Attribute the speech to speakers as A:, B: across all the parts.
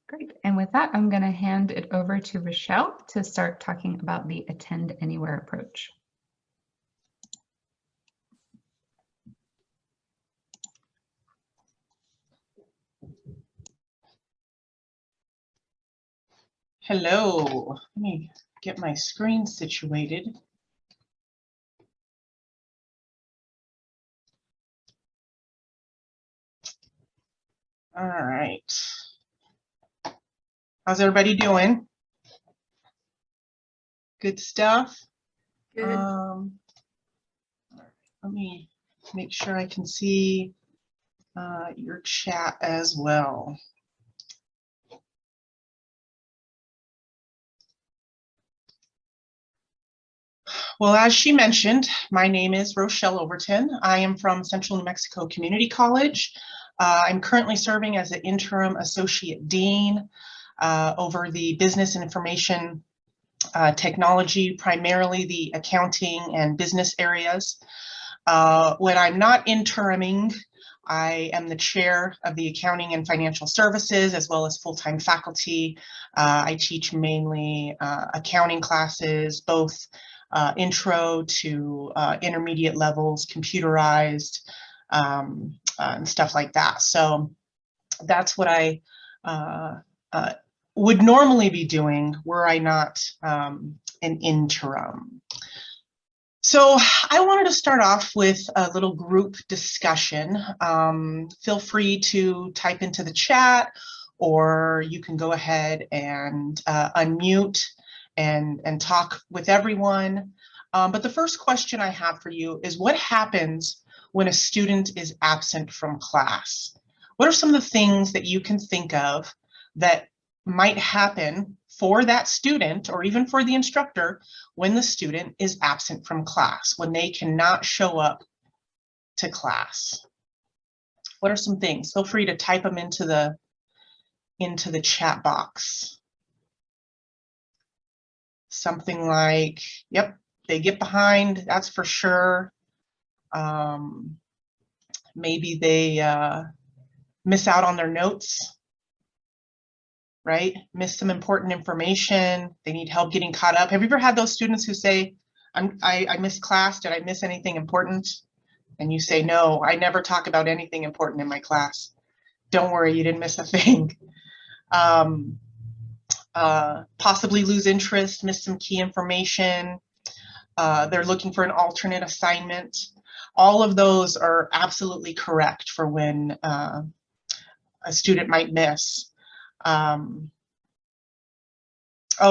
A: Great. And with that, I'm going to hand it over to Rochelle to start talking about the Attend Anywhere approach.
B: Hello, let me get my screen situated. All right. How's everybody doing? Good stuff?
A: Good.
B: Let me make sure I can see your chat as well. Well, as she mentioned, my name is Rochelle Overton. I am from Central New Mexico Community College. I'm currently serving as an interim associate dean over the business and information technology, primarily the accounting and business areas. When I'm not interiming, I am the chair of the accounting and financial services as well as full-time faculty. I teach mainly accounting classes, both intro to intermediate levels, computerized, and stuff like that. So that's what I would normally be doing were I not an interim. So I wanted to start off with a little group discussion. Feel free to type into the chat, or you can go ahead and unmute and talk with everyone. But the first question I have for you is, what happens when a student is absent from class? What are some of the things that you can think of that might happen for that student or even for the instructor when the student is absent from class, when they cannot show up to class? What are some things? Feel free to type them into the chat box. Something like, yep, they get behind, that's for sure. Maybe they miss out on their notes, right? Miss some important information. They need help getting caught up. Have you ever had those students who say, I missed class, did I miss anything important? And you say, no, I never talk about anything important in my class. Don't worry, you didn't miss a thing. Possibly lose interest, miss some key information. They're looking for an alternate assignment. All of those are absolutely correct for when a student might miss. Oh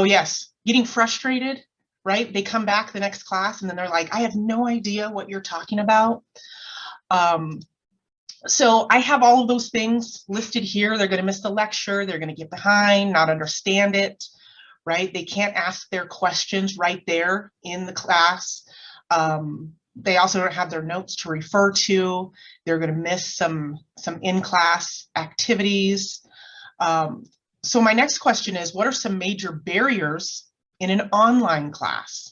B: yes, getting frustrated, right? They come back the next class and then they're like, I have no idea what you're talking about. So I have all of those things listed here. They're going to miss the lecture. They're going to get behind, not understand it, right? They can't ask their questions right there in the class. They also don't have their notes to refer to. They're going to miss some in-class activities. So my next question is, what are some major barriers in an online class?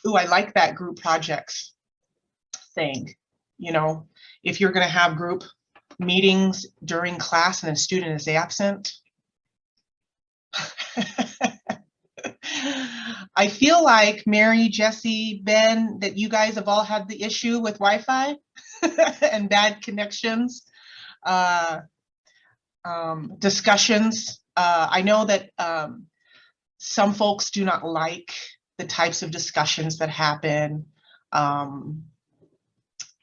B: Ooh, I like that group projects thing. You know, if you're going to have group meetings during class and a student is absent, I feel like Mary, Jesse, Ben, that you guys have all had the issue with Wi-Fi and bad connections, discussions. I know that some folks do not like the types of discussions that happen.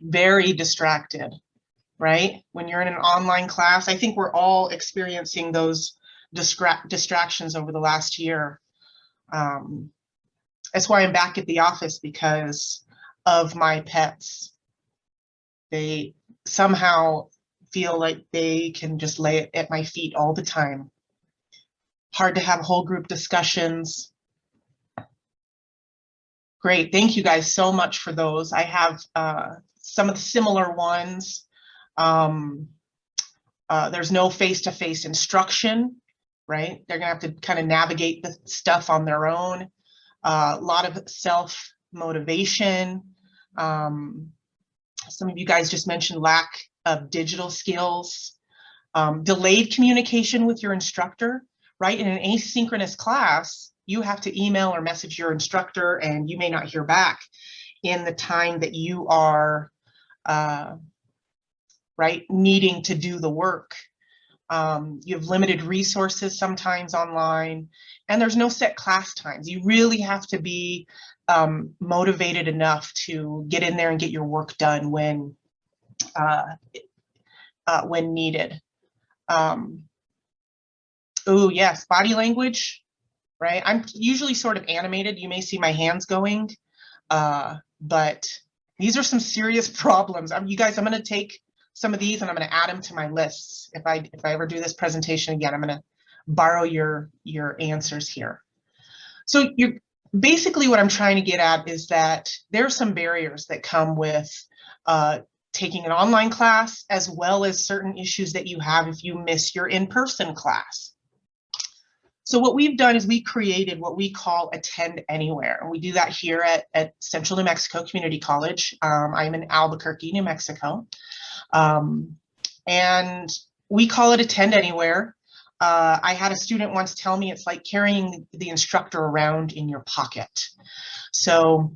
B: Very distracted, right? When you're in an online class, I think we're all experiencing those distractions over the last year. That's why I'm back at the office, because of my pets. They somehow feel like they can just lay it at my feet all the time. Hard to have whole group discussions. Great, thank you guys so much for those. I have some of the similar ones. There's no face-to-face instruction, right? They're gonna have to kind of navigate the stuff on their own. A lot of self-motivation. Some of you guys just mentioned lack of digital skills. Delayed communication with your instructor, right? In an asynchronous class, you have to email or message your instructor and you may not hear back in the time that you are right, needing to do the work. You have limited resources sometimes online, and there's no set class times. You really have to be motivated enough to get in there and get your work done when needed. Oh yes, body language, right? I'm usually sort of animated. You may see my hands going, but these are some serious problems. You guys, I'm going to take some of these and I'm going to add them to my lists. If I ever do this presentation again, I'm going to borrow your answers here. So basically what I'm trying to get at is that there are some barriers that come with taking an online class, as well as certain issues that you have if you miss your in-person class. So what we've done is we created what we call Attend Anywhere, and we do that here at Central New Mexico Community College. I'm in Albuquerque, New Mexico, and we call it Attend Anywhere. I had a student once tell me it's like carrying the instructor around in your pocket. So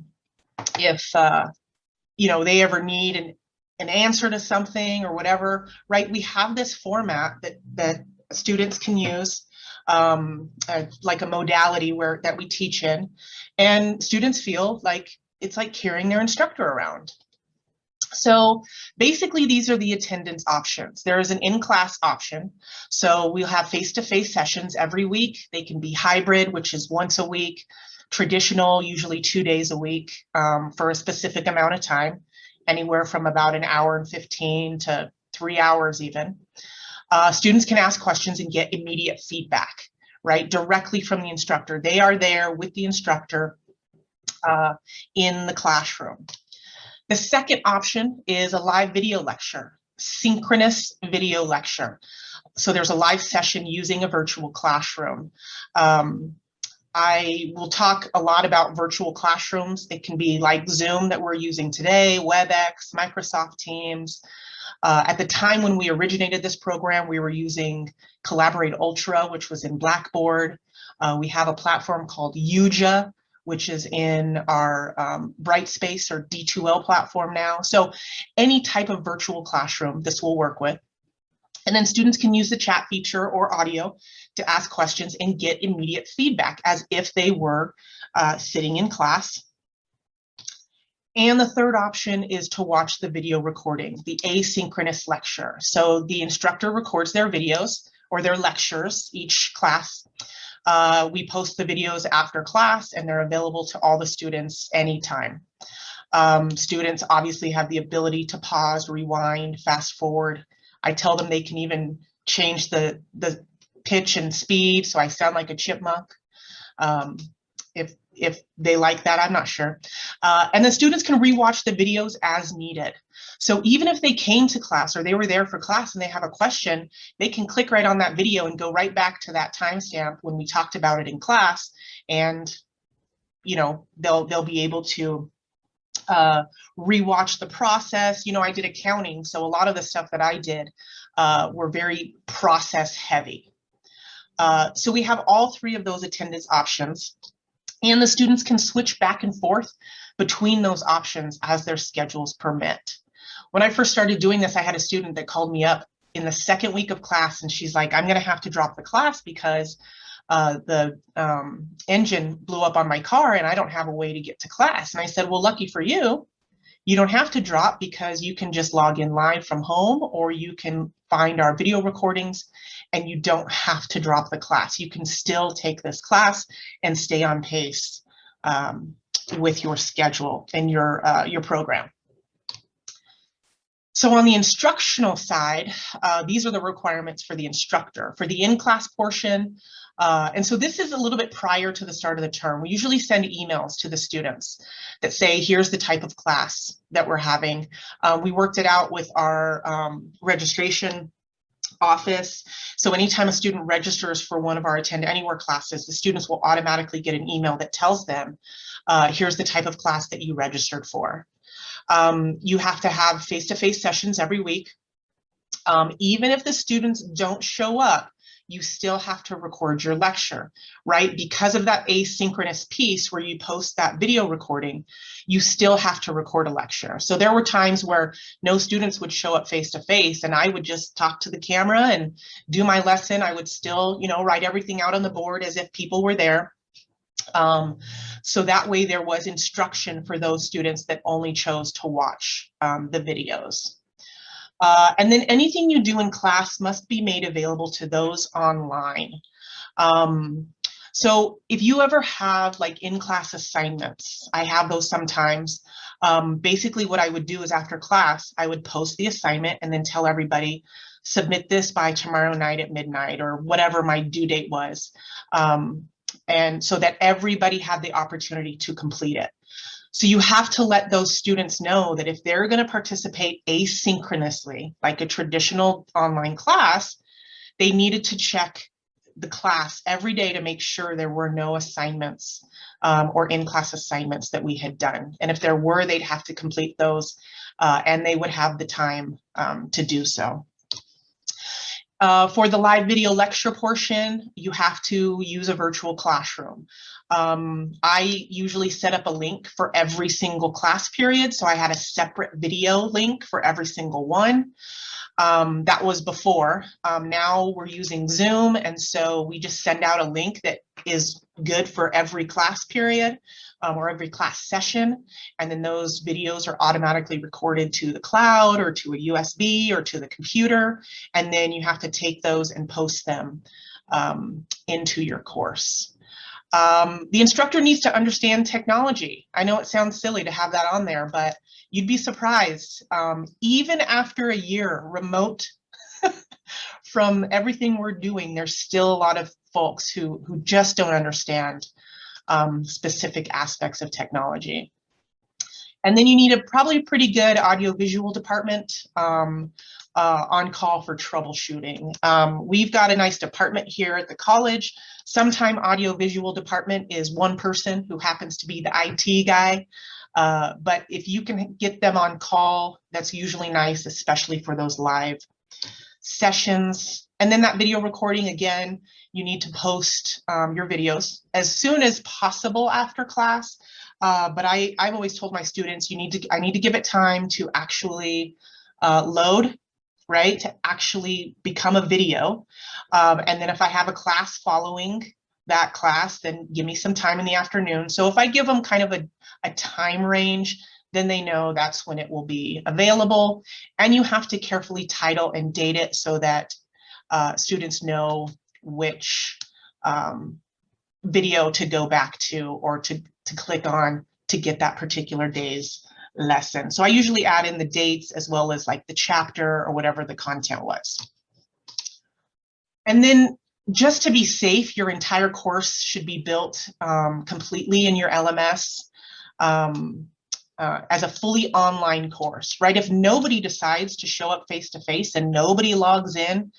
B: if they ever need an answer to something or whatever, right, we have this format that students can use, like a modality that we teach in, and students feel like it's like carrying their instructor around. So basically, these are the attendance options. There is an in-class option. So we'll have face-to-face sessions every week. They can be hybrid, which is once a week, traditional, usually 2 days a week, for a specific amount of time, anywhere from about 1 hour and 15 to 3 hours even. Students can ask questions and get immediate feedback, right, directly from the instructor. They are there with the instructor in the classroom. The second option is a live video lecture, synchronous video lecture. So there's a live session using a virtual classroom. I will talk a lot about virtual classrooms. It can be like Zoom that we're using today, WebEx, Microsoft Teams. At the time when we originated this program, we were using Collaborate Ultra, which was in Blackboard. We have a platform called Yuja, which is in our Brightspace or D2L platform now. So any type of virtual classroom, this will work with. And then students can use the chat feature or audio to ask questions and get immediate feedback as if they were sitting in class. And the third option is to watch the video recording, the asynchronous lecture. So the instructor records their videos or their lectures each class. We post the videos after class and they're available to all the students anytime. Students obviously have the ability to pause, rewind, fast forward. I tell them they can even change the pitch and speed so I sound like a chipmunk. If they like that, I'm not sure. And the students can rewatch the videos as needed. So even if they came to class or they were there for class and they have a question, they can click right on that video and go right back to that timestamp when we talked about it in class, and they'll be able to rewatch the process. I did accounting, so a lot of the stuff that I did were very process heavy. So we have all three of those attendance options, and the students can switch back and forth between those options as their schedules permit. When I first started doing this, I had a student that called me up in the second week of class, and she's like, I'm going to have to drop the class because the engine blew up on my car and I don't have a way to get to class. And I said, well, lucky for you, you don't have to drop because you can just log in live from home, or you can find our video recordings and you don't have to drop the class. You can still take this class and stay on pace with your schedule and your program. So on the instructional side, these are the requirements for the instructor. For the in-class portion, and so this is a little bit prior to the start of the term. We usually send emails to the students that say, here's the type of class that we're having. We worked it out with our registration office. So anytime a student registers for one of our Attend Anywhere classes, the students will automatically get an email that tells them, here's the type of class that you registered for. You have to have face-to-face sessions every week. Even if the students don't show up, you still have to record your lecture, right? Because of that asynchronous piece where you post that video recording, you still have to record a lecture. So there were times where no students would show up face to face, and I would just talk to the camera and do my lesson. I would still, write everything out on the board as if people were there. So that way there was instruction for those students that only chose to watch the videos. And then anything you do in class must be made available to those online. So if you ever have like in-class assignments, I have those sometimes. Basically what I would do is after class, I would post the assignment and then tell everybody, submit this by tomorrow night at midnight or whatever my due date was. And so that everybody had the opportunity to complete it. So you have to let those students know that if they're going to participate asynchronously, like a traditional online class, they needed to check the class every day to make sure there were no assignments or in-class assignments that we had done. And if there were, they'd have to complete those and they would have the time to do so. For the live video lecture portion, you have to use a virtual classroom. I usually set up a link for every single class period. So I had a separate video link for every single one. That was before. Now we're using Zoom. And so we just send out a link that is good for every class period or every class session. And then those videos are automatically recorded to the cloud or to a USB or to the computer. And then you have to take those and post them into your course. The instructor needs to understand technology. I know it sounds silly to have that on there, but you'd be surprised. Even after a year remote from everything we're doing, there's still a lot of folks who just don't understand specific aspects of technology. And then you need a probably pretty good audiovisual department on call for troubleshooting. We've got a nice department here at the college. Sometime audiovisual department is one person who happens to be the IT guy. But if you can get them on call, that's usually nice, especially for those live sessions. And then that video recording, again, you need to post your videos as soon as possible after class. But I've always told my students, I need to give it time to actually load, right, to actually become a video. And then if I have a class following that class, then give me some time in the afternoon. So if I give them kind of a time range, then they know that's when it will be available. And you have to carefully title and date it so that students know which video to go back to or to click on to get that particular day's lesson. So I usually add in the dates as well as like the chapter or whatever the content was. And then just to be safe, your entire course should be built completely in your LMS as a fully online course, right? If nobody decides to show up face to face and nobody logs in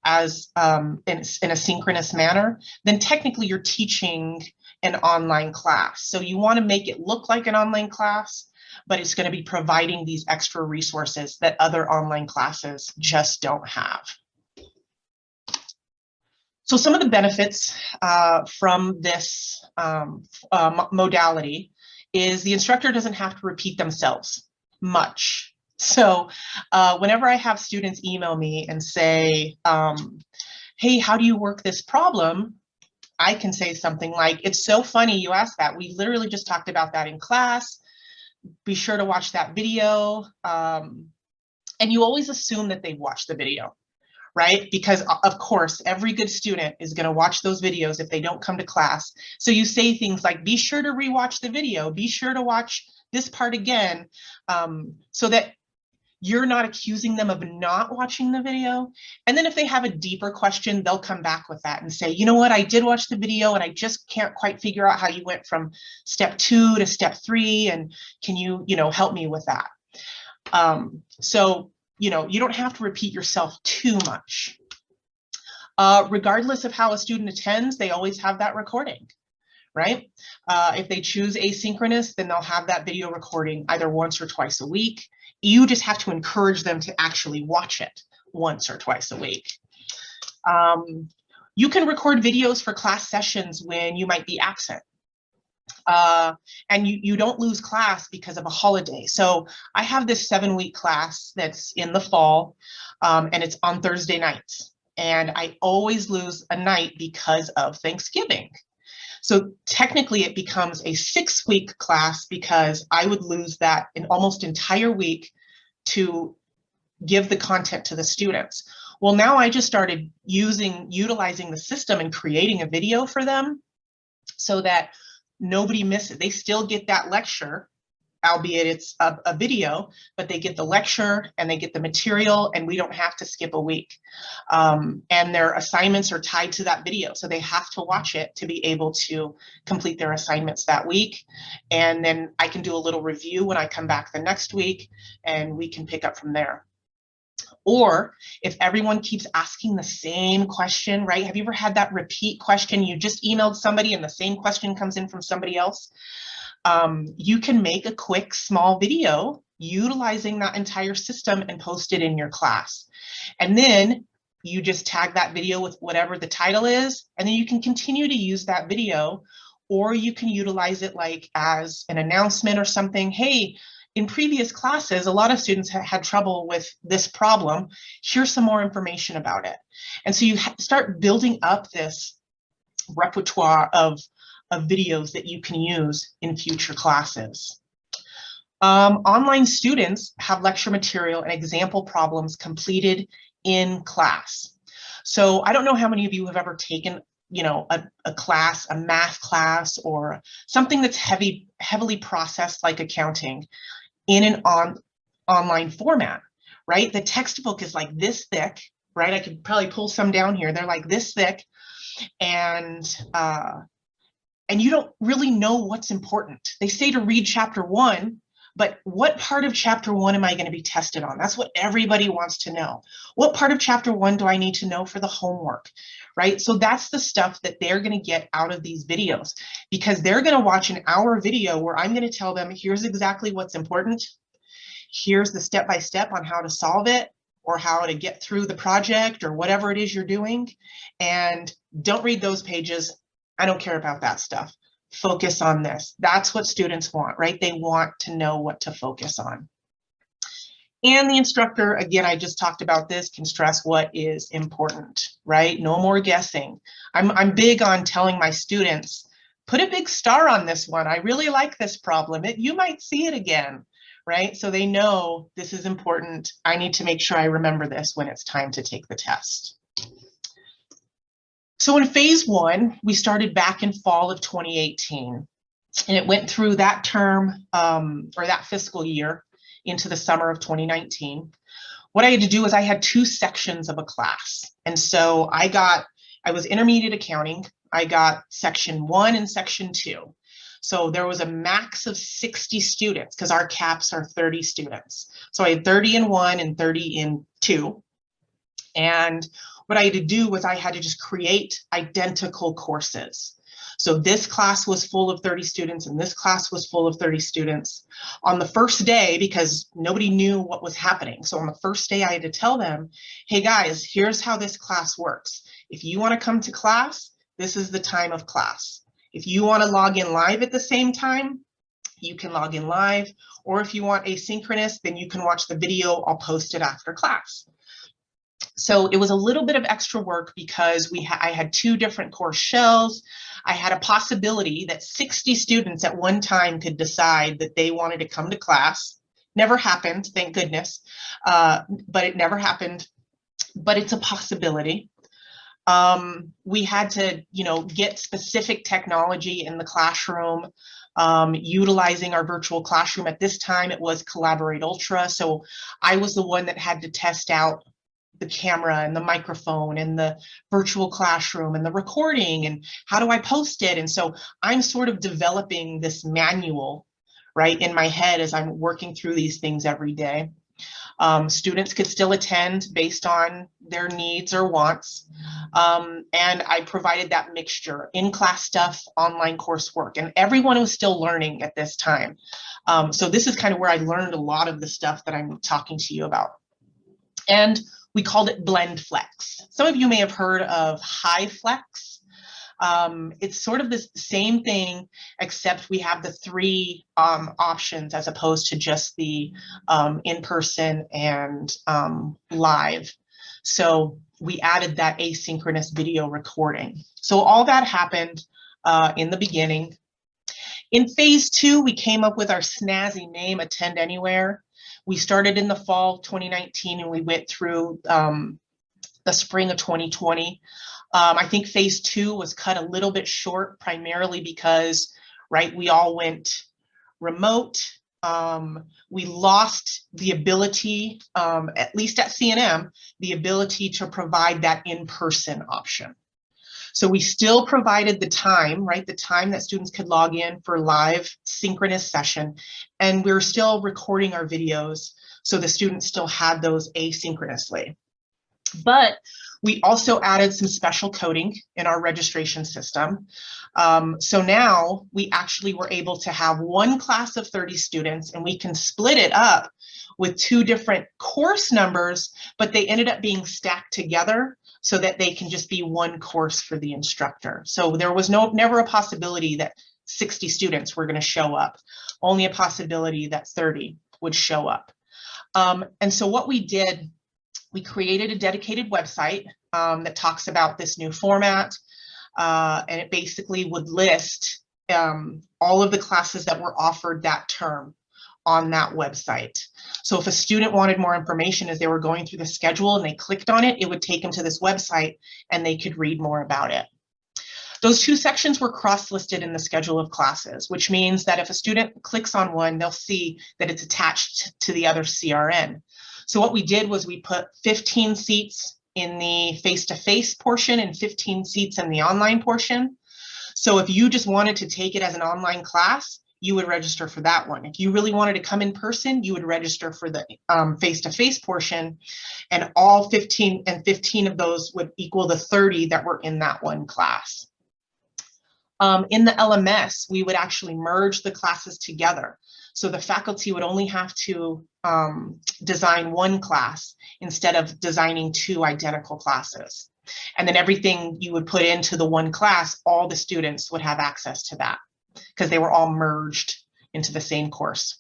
B: as in a synchronous manner, then technically you're teaching an online class. So you want to make it look like an online class, but it's going to be providing these extra resources that other online classes just don't have. So some of the benefits from this modality is the instructor doesn't have to repeat themselves much. So whenever I have students email me and say, hey, how do you work this problem? I can say something like, it's so funny you asked that. We literally just talked about that in class. Be sure to watch that video. And you always assume that they've watched the video, right? Because of course, every good student is going to watch those videos if they don't come to class. So you say things like, be sure to rewatch the video, be sure to watch this part again, so that you're not accusing them of not watching the video. And then if they have a deeper question, they'll come back with that and say, you know what, I did watch the video and I just can't quite figure out how you went from step 2 to step 3. And can you, help me with that? So, you don't have to repeat yourself too much. Regardless of how a student attends, they always have that recording, right? If they choose asynchronous, then they'll have that video recording either once or twice a week. You just have to encourage them to actually watch it once or twice a week. You can record videos for class sessions when you might be absent. And you don't lose class because of a holiday. So I have this 7-week class that's in the fall, and it's on Thursday nights. And I always lose a night because of Thanksgiving. So technically it becomes a 6-week class because I would lose that an almost entire week to give the content to the students. Well, now I just started utilizing the system and creating a video for them so that nobody misses. They still get that lecture, albeit it's a video, but they get the lecture and they get the material, and we don't have to skip a week. And their assignments are tied to that video, so they have to watch it to be able to complete their assignments that week. And then I can do a little review when I come back the next week, and we can pick up from there. Or if everyone keeps asking the same question, right? Have you ever had that repeat question? You just emailed somebody and the same question comes in from somebody else. You can make a quick small video utilizing that entire system and post it in your class. And then you just tag that video with whatever the title is, and then you can continue to use that video, or you can utilize it like as an announcement or something. Hey, in previous classes, a lot of students had trouble with this problem. Here's some more information about it. And so you start building up this repertoire of videos that you can use in future classes. Online students have lecture material and example problems completed in class. So I don't know how many of you have ever taken a class, a math class, or something that's heavily processed like accounting in an online format, right? The textbook is like this thick, right? I could probably pull some down here. They're like this thick, and you don't really know what's important. They say to read chapter 1, but what part of chapter 1 am I going to be tested on? That's what everybody wants to know. What part of chapter 1 do I need to know for the homework, right? So that's the stuff that they're going to get out of these videos, because they're going to watch an hour video where I'm going to tell them, here's exactly what's important. Here's the step-by-step on how to solve it, or how to get through the project, or whatever it is you're doing. And don't read those pages. I don't care about that stuff. Focus on this. That's what students want, right? They want to know what to focus on. And the instructor, again, I just talked about this, can stress what is important, right? No more guessing. I'm big on telling my students, put a big star on this one. I really like this problem. You might see it again, right? So they know this is important. I need to make sure I remember this when it's time to take the test. So in phase 1, we started back in fall of 2018, and it went through that term or that fiscal year into the summer of 2019. What I had to do is I had 2 sections of a class. And so I was intermediate accounting. I got section 1 and section 2. So there was a max of 60 students because our caps are 30 students. So I had 30 in 1 and 30 in 2. And what I had to do was I had to just create identical courses. So this class was full of 30 students and this class was full of 30 students. On the first day, because nobody knew what was happening, so on the first day I had to tell them, hey guys, here's how this class works. If you want to come to class, this is the time of class. If you want to log in live at the same time, you can log in live. Or if you want asynchronous, then you can watch the video. I'll post it after class. So it was a little bit of extra work because I had 2 different course shells. I had a possibility that 60 students at one time could decide that they wanted to come to class. Never happened, thank goodness, but it never happened, but it's a possibility. We had to, get specific technology in the classroom, utilizing our virtual classroom. At this time, it was Collaborate Ultra. So I was the one that had to test out the camera and the microphone and the virtual classroom and the recording and how do I post it. And so I'm sort of developing this manual, right, in my head as I'm working through these things every day. Students could still attend based on their needs or wants. And I provided that mixture, in-class stuff, online coursework, and everyone was still learning at this time. So this is kind of where I learned a lot of the stuff that I'm talking to you about. And we called it BlendFlex. Some of you may have heard of HyFlex. It's sort of the same thing, except we have the three options as opposed to just the in-person and live. So we added that asynchronous video recording. So all that happened in the beginning. In phase 2, we came up with our snazzy name, Attend Anywhere. We started in the fall 2019 and we went through the spring of 2020. I think phase 2 was cut a little bit short, primarily because, right, we all went remote. We lost the ability, at least at CNM, the ability to provide that in-person option. So we still provided the time, right, the time that students could log in for live synchronous session, and we're still recording our videos, so the students still had those asynchronously. But we also added some special coding in our registration system. So now we actually were able to have one class of 30 students, and we can split it up with 2 different course numbers, but they ended up being stacked together so that they can just be one course for the instructor. So there was never a possibility that 60 students were going to show up, only a possibility that 30 would show up. And so what we did, we created a dedicated website that talks about this new format, and it basically would list all of the classes that were offered that term on that website. So if a student wanted more information as they were going through the schedule and they clicked on it, it would take them to this website and they could read more about it. Those 2 sections were cross-listed in the schedule of classes, which means that if a student clicks on one, they'll see that it's attached to the other CRN. So what we did was we put 15 seats in the face-to-face portion and 15 seats in the online portion. So if you just wanted to take it as an online class, you would register for that one. If you really wanted to come in person, you would register for the face-to-face portion, and all 15 of those would equal the 30 that were in that one class. In the LMS, we would actually merge the classes together. So the faculty would only have to design one class instead of designing 2 identical classes. And then everything you would put into the one class, all the students would have access to that because they were all merged into the same course.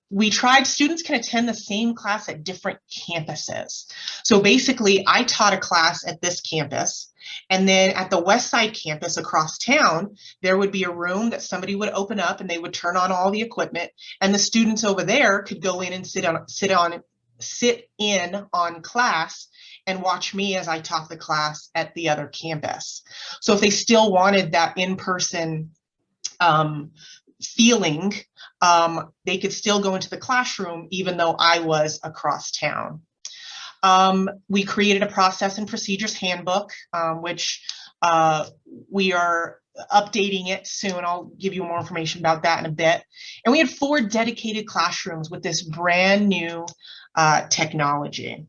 B: We tried students can attend the same class at different campuses. So basically, I taught a class at this campus, and then at the West Side campus across town, there would be a room that somebody would open up and they would turn on all the equipment, and the students over there could go in and sit in on class and watch me as I taught the class at the other campus. So if they still wanted that in-person feeling, they could still go into the classroom even though I was across town. We created a process and procedures handbook, which we are updating it soon. I'll give you more information about that in a bit. And we had 4 dedicated classrooms with this brand new technology.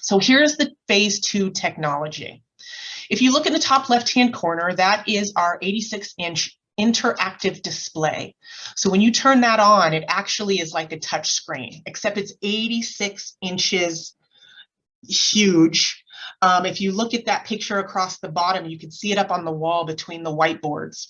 B: So here's the phase 2 technology. If you look in the top left-hand corner, that is our 86-inch interactive display. So when you turn that on, it actually is like a touch screen, except it's 86 inches huge. If you look at that picture across the bottom, you can see it up on the wall between the whiteboards.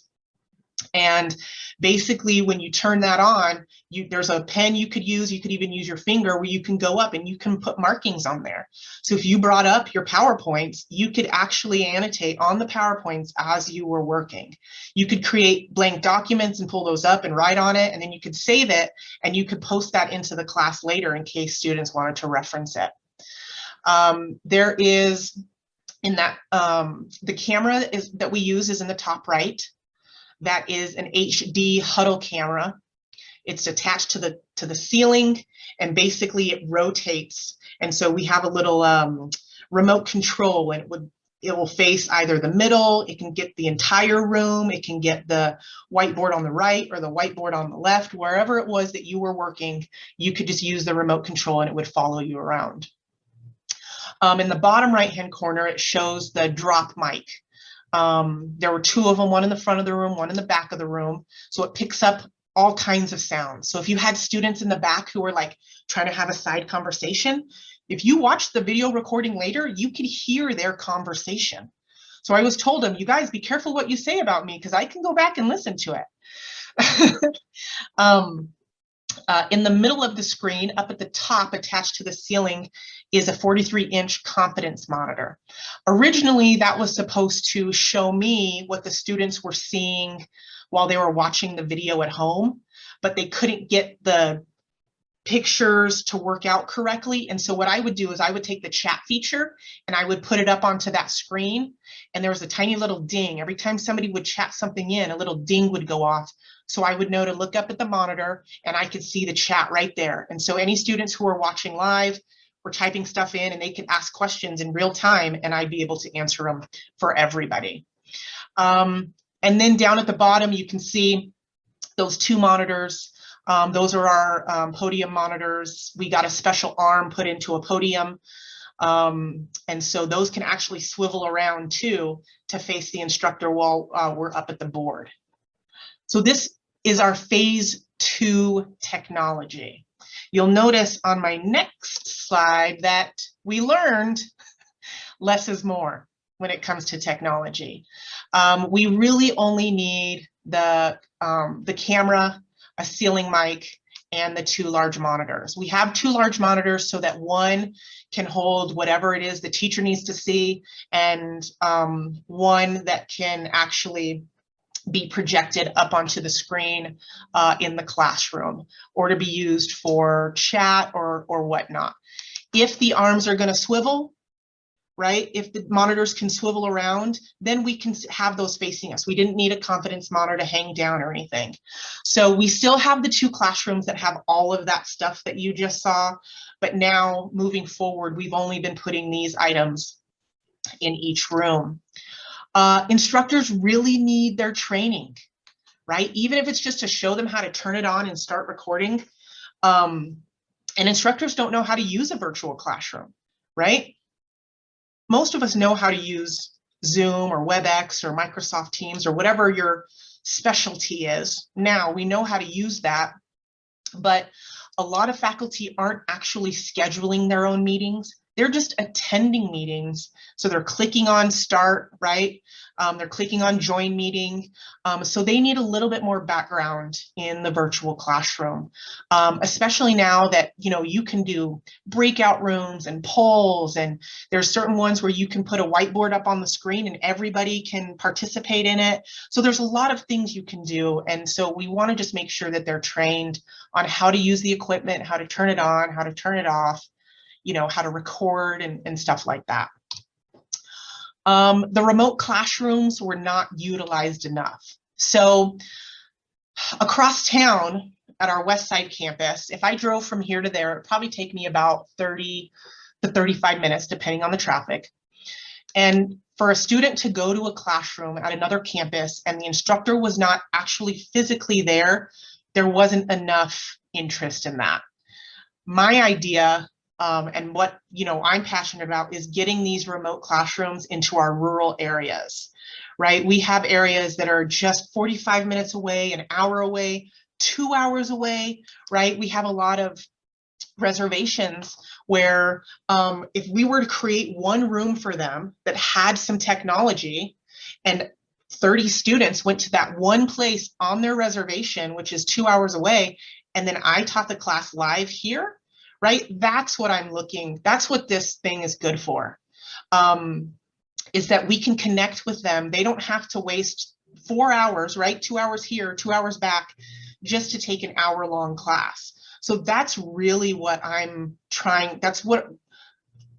B: And basically, when you turn that on, there's a pen you could use. You could even use your finger where you can go up and you can put markings on there. So if you brought up your PowerPoints, you could actually annotate on the PowerPoints as you were working. You could create blank documents and pull those up and write on it, and then you could save it and you could post that into the class later in case students wanted to reference it. There is in that the camera that we use is in the top right. That is an HD Hudl camera. It's attached to the ceiling, and basically it rotates. And so we have a little remote control, and it will face either the middle. It can get the entire room. It can get the whiteboard on the right or the whiteboard on the left. Wherever it was that you were working, you could just use the remote control and it would follow you around. In the bottom right-hand corner, it shows the drop mic. There were 2 of them, one in the front of the room, one in the back of the room. So it picks up all kinds of sounds. So if you had students in the back who were like trying to have a side conversation, if you watch the video recording later, you could hear their conversation. So I was told them, you guys be careful what you say about me because I can go back and listen to it. In the middle of the screen, up at the top, attached to the ceiling, is a 43-inch confidence monitor. Originally, that was supposed to show me what the students were seeing while they were watching the video at home, but they couldn't get the pictures to work out correctly. And so what I would do is I would take the chat feature and I would put it up onto that screen. And there was a tiny little ding. Every time somebody would chat something in, a little ding would go off. So I would know to look up at the monitor and I could see the chat right there. And so any students who are watching live were typing stuff in and they could ask questions in real time and I'd be able to answer them for everybody. And then down at the bottom, you can see those two monitors. Those are our podium monitors. We got a special arm put into a podium. And so those can actually swivel around too to face the instructor while we're up at the board. So this is our phase 2 technology. You'll notice on my next slide that we learned less is more when it comes to technology. We really only need the camera, a ceiling mic, and the 2 large monitors. We have 2 large monitors so that one can hold whatever it is the teacher needs to see, and one that can actually be projected up onto the screen in the classroom or to be used for chat or whatnot. If the arms are going to swivel, right? If the monitors can swivel around, then we can have those facing us. We didn't need a confidence monitor to hang down or anything. So we still have the 2 classrooms that have all of that stuff that you just saw, but now moving forward, we've only been putting these items in each room. Instructors really need their training, right? Even if it's just to show them how to turn it on and start recording. And instructors don't know how to use a virtual classroom, right? Most of us know how to use Zoom or WebEx or Microsoft Teams or whatever your specialty is. Now we know how to use that, but a lot of faculty aren't actually scheduling their own meetings. They're just attending meetings. So they're clicking on start, right? They're clicking on join meeting. So they need a little bit more background in the virtual classroom, especially now that, you know, you can do breakout rooms and polls, and there's certain ones where you can put a whiteboard up on the screen and everybody can participate in it. So there's a lot of things you can do. And so we want to just make sure that they're trained on how to use the equipment, how to turn it on, how to turn it off, you know, how to record and stuff like that. The remote classrooms were not utilized enough. So across town at our West Side campus, if I drove from here to there, it'd probably take me about 30 to 35 minutes, depending on the traffic. And for a student to go to a classroom at another campus and the instructor was not actually physically there, there wasn't enough interest in that. My idea and what, you know, I'm passionate about is getting these remote classrooms into our rural areas, right? We have areas that are just 45 minutes away, an hour away, 2 hours away, right? We have a lot of reservations where if we were to create one room for them that had some technology and 30 students went to that one place on their reservation, which is 2 hours away, and then I taught the class live here, right? That's what I'm looking, that's what this thing is good for, is that we can connect with them. They don't have to waste 4 hours, right? 2 hours here, 2 hours back, just to take an hour-long class. So that's really what I'm trying, that's what,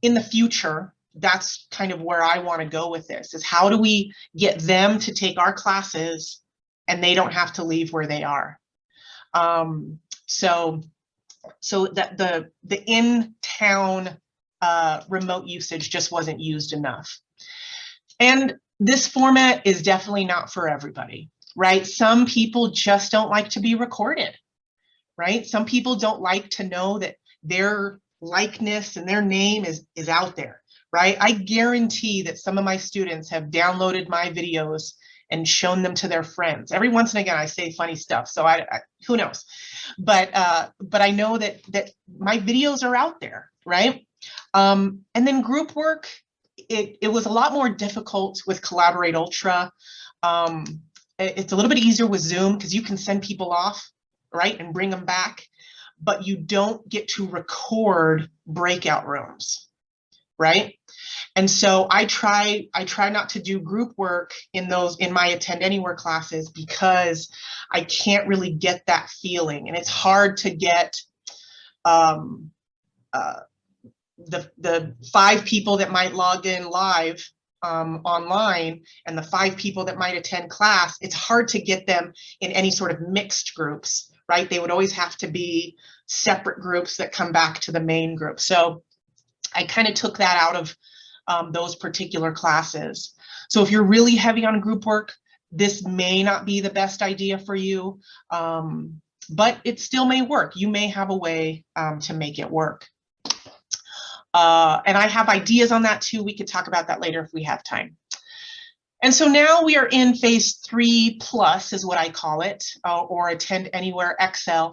B: in the future, that's kind of where I want to go with this, is how do we get them to take our classes and they don't have to leave where they are. So that the in-town remote usage just wasn't used enough. And this format is definitely not for everybody, right? Some people just don't like to be recorded, right? Some people don't like to know that their likeness and their name is out there, right? I guarantee that some of my students have downloaded my videos and shown them to their friends. Every once and again, I say funny stuff, so who knows? But I know that my videos are out there, right? And then group work, it was a lot more difficult with Collaborate Ultra. It's a little bit easier with Zoom because you can send people off, right, and bring them back, but you don't get to record breakout rooms, right? And so I try not to do group work in my Attend Anywhere classes because I can't really get that feeling, and it's hard to get the 5 people that might log in live online and the 5 people that might attend class. It's hard to get them in any sort of mixed groups, right? They would always have to be separate groups that come back to the main group. So I kind of took that out of those particular classes. So if you're really heavy on group work, this may not be the best idea for you, but it still may work. You may have a way to make it work. And I have ideas on that too. We could talk about that later if we have time. And so now we are in phase 3+ is what I call it, or Attend Anywhere XL.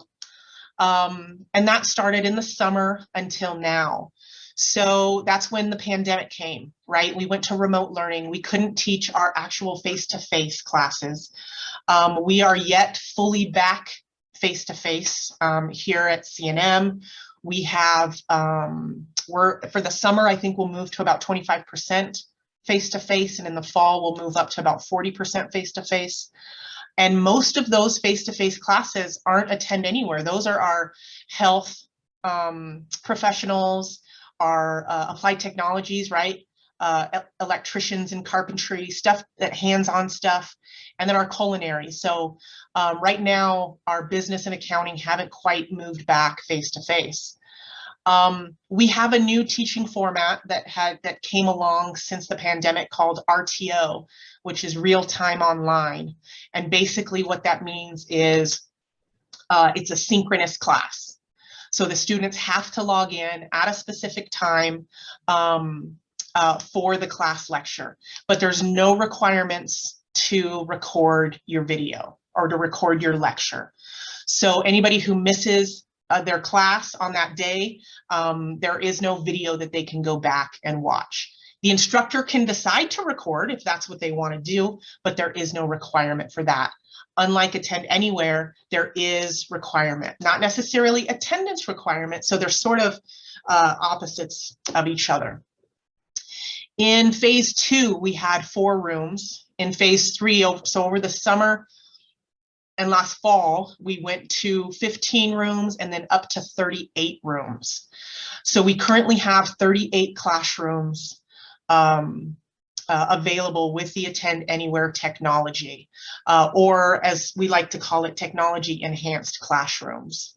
B: And that started in the summer until now. So that's when the pandemic came, right? We went to remote learning. We couldn't teach our actual face-to-face classes. We are yet fully back face-to-face here at CNM. We have, for the summer, I think we'll move to about 25% face-to-face, and in the fall, we'll move up to about 40% face-to-face. And most of those face-to-face classes aren't Attend Anywhere. Those are our health professionals, our applied technologies, right? Electricians and carpentry, stuff, that hands-on stuff, and then our culinary. So right now, our business and accounting haven't quite moved back face-to-face. We have a new teaching format that came along since the pandemic called RTO, which is real-time online. And basically what that means is it's a synchronous class. So the students have to log in at a specific time for the class lecture, but there's no requirements to record your video or to record your lecture. So anybody who misses their class on that day, there is no video that they can go back and watch. The instructor can decide to record if that's what they want to do, but there is no requirement for that. Unlike Attend Anywhere, there is requirement, not necessarily attendance requirement, so they're sort of opposites of each other. In phase 2, we had 4 rooms. In phase 3, so over the summer and last fall, we went to 15 rooms and then up to 38 rooms. So we currently have 38 classrooms available with the Attend Anywhere technology, or as we like to call it, technology enhanced classrooms.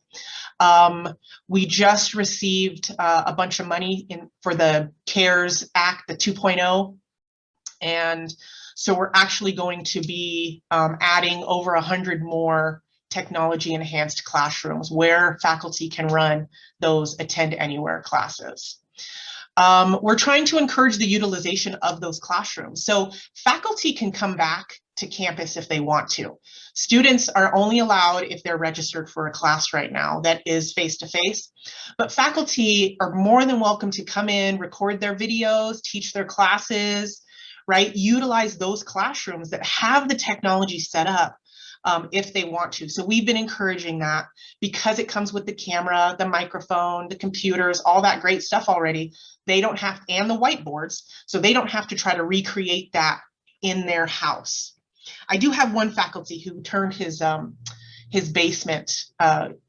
B: We just received a bunch of money for the CARES Act, the 2.0, and so we're actually going to be adding over 100 more technology enhanced classrooms where faculty can run those Attend Anywhere classes. We're trying to encourage the utilization of those classrooms. So faculty can come back to campus if they want to. Students are only allowed if they're registered for a class right now that is face-to-face, but faculty are more than welcome to come in, record their videos, teach their classes, right? Utilize those classrooms that have the technology set up if they want to. So we've been encouraging that because it comes with the camera, the microphone, the computers, all that great stuff already. They don't have, and the whiteboards, so they don't have to try to recreate that in their house. I do have one faculty who turned his basement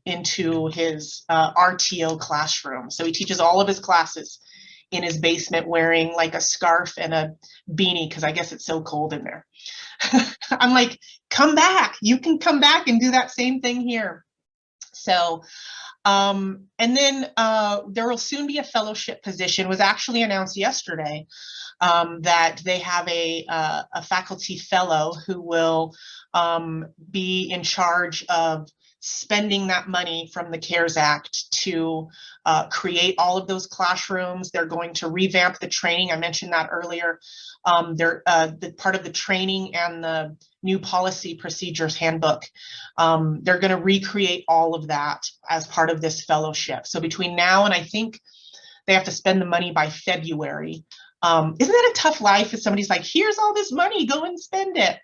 B: into his RTO classroom. So he teaches all of his classes in his basement wearing like a scarf and a beanie because I guess it's so cold in there. I'm like, come back. You can come back and do that same thing here. So, and then there will soon be a fellowship position, was actually announced yesterday, that they have a faculty fellow who will be in charge of spending that money from the CARES Act to create all of those classrooms. They're going to revamp the training. I mentioned that earlier. They're the part of the training and the new policy procedures handbook. They're going to recreate all of that as part of this fellowship. So between now and I think they have to spend the money by February. Isn't that a tough life if somebody's like, here's all this money, go and spend it.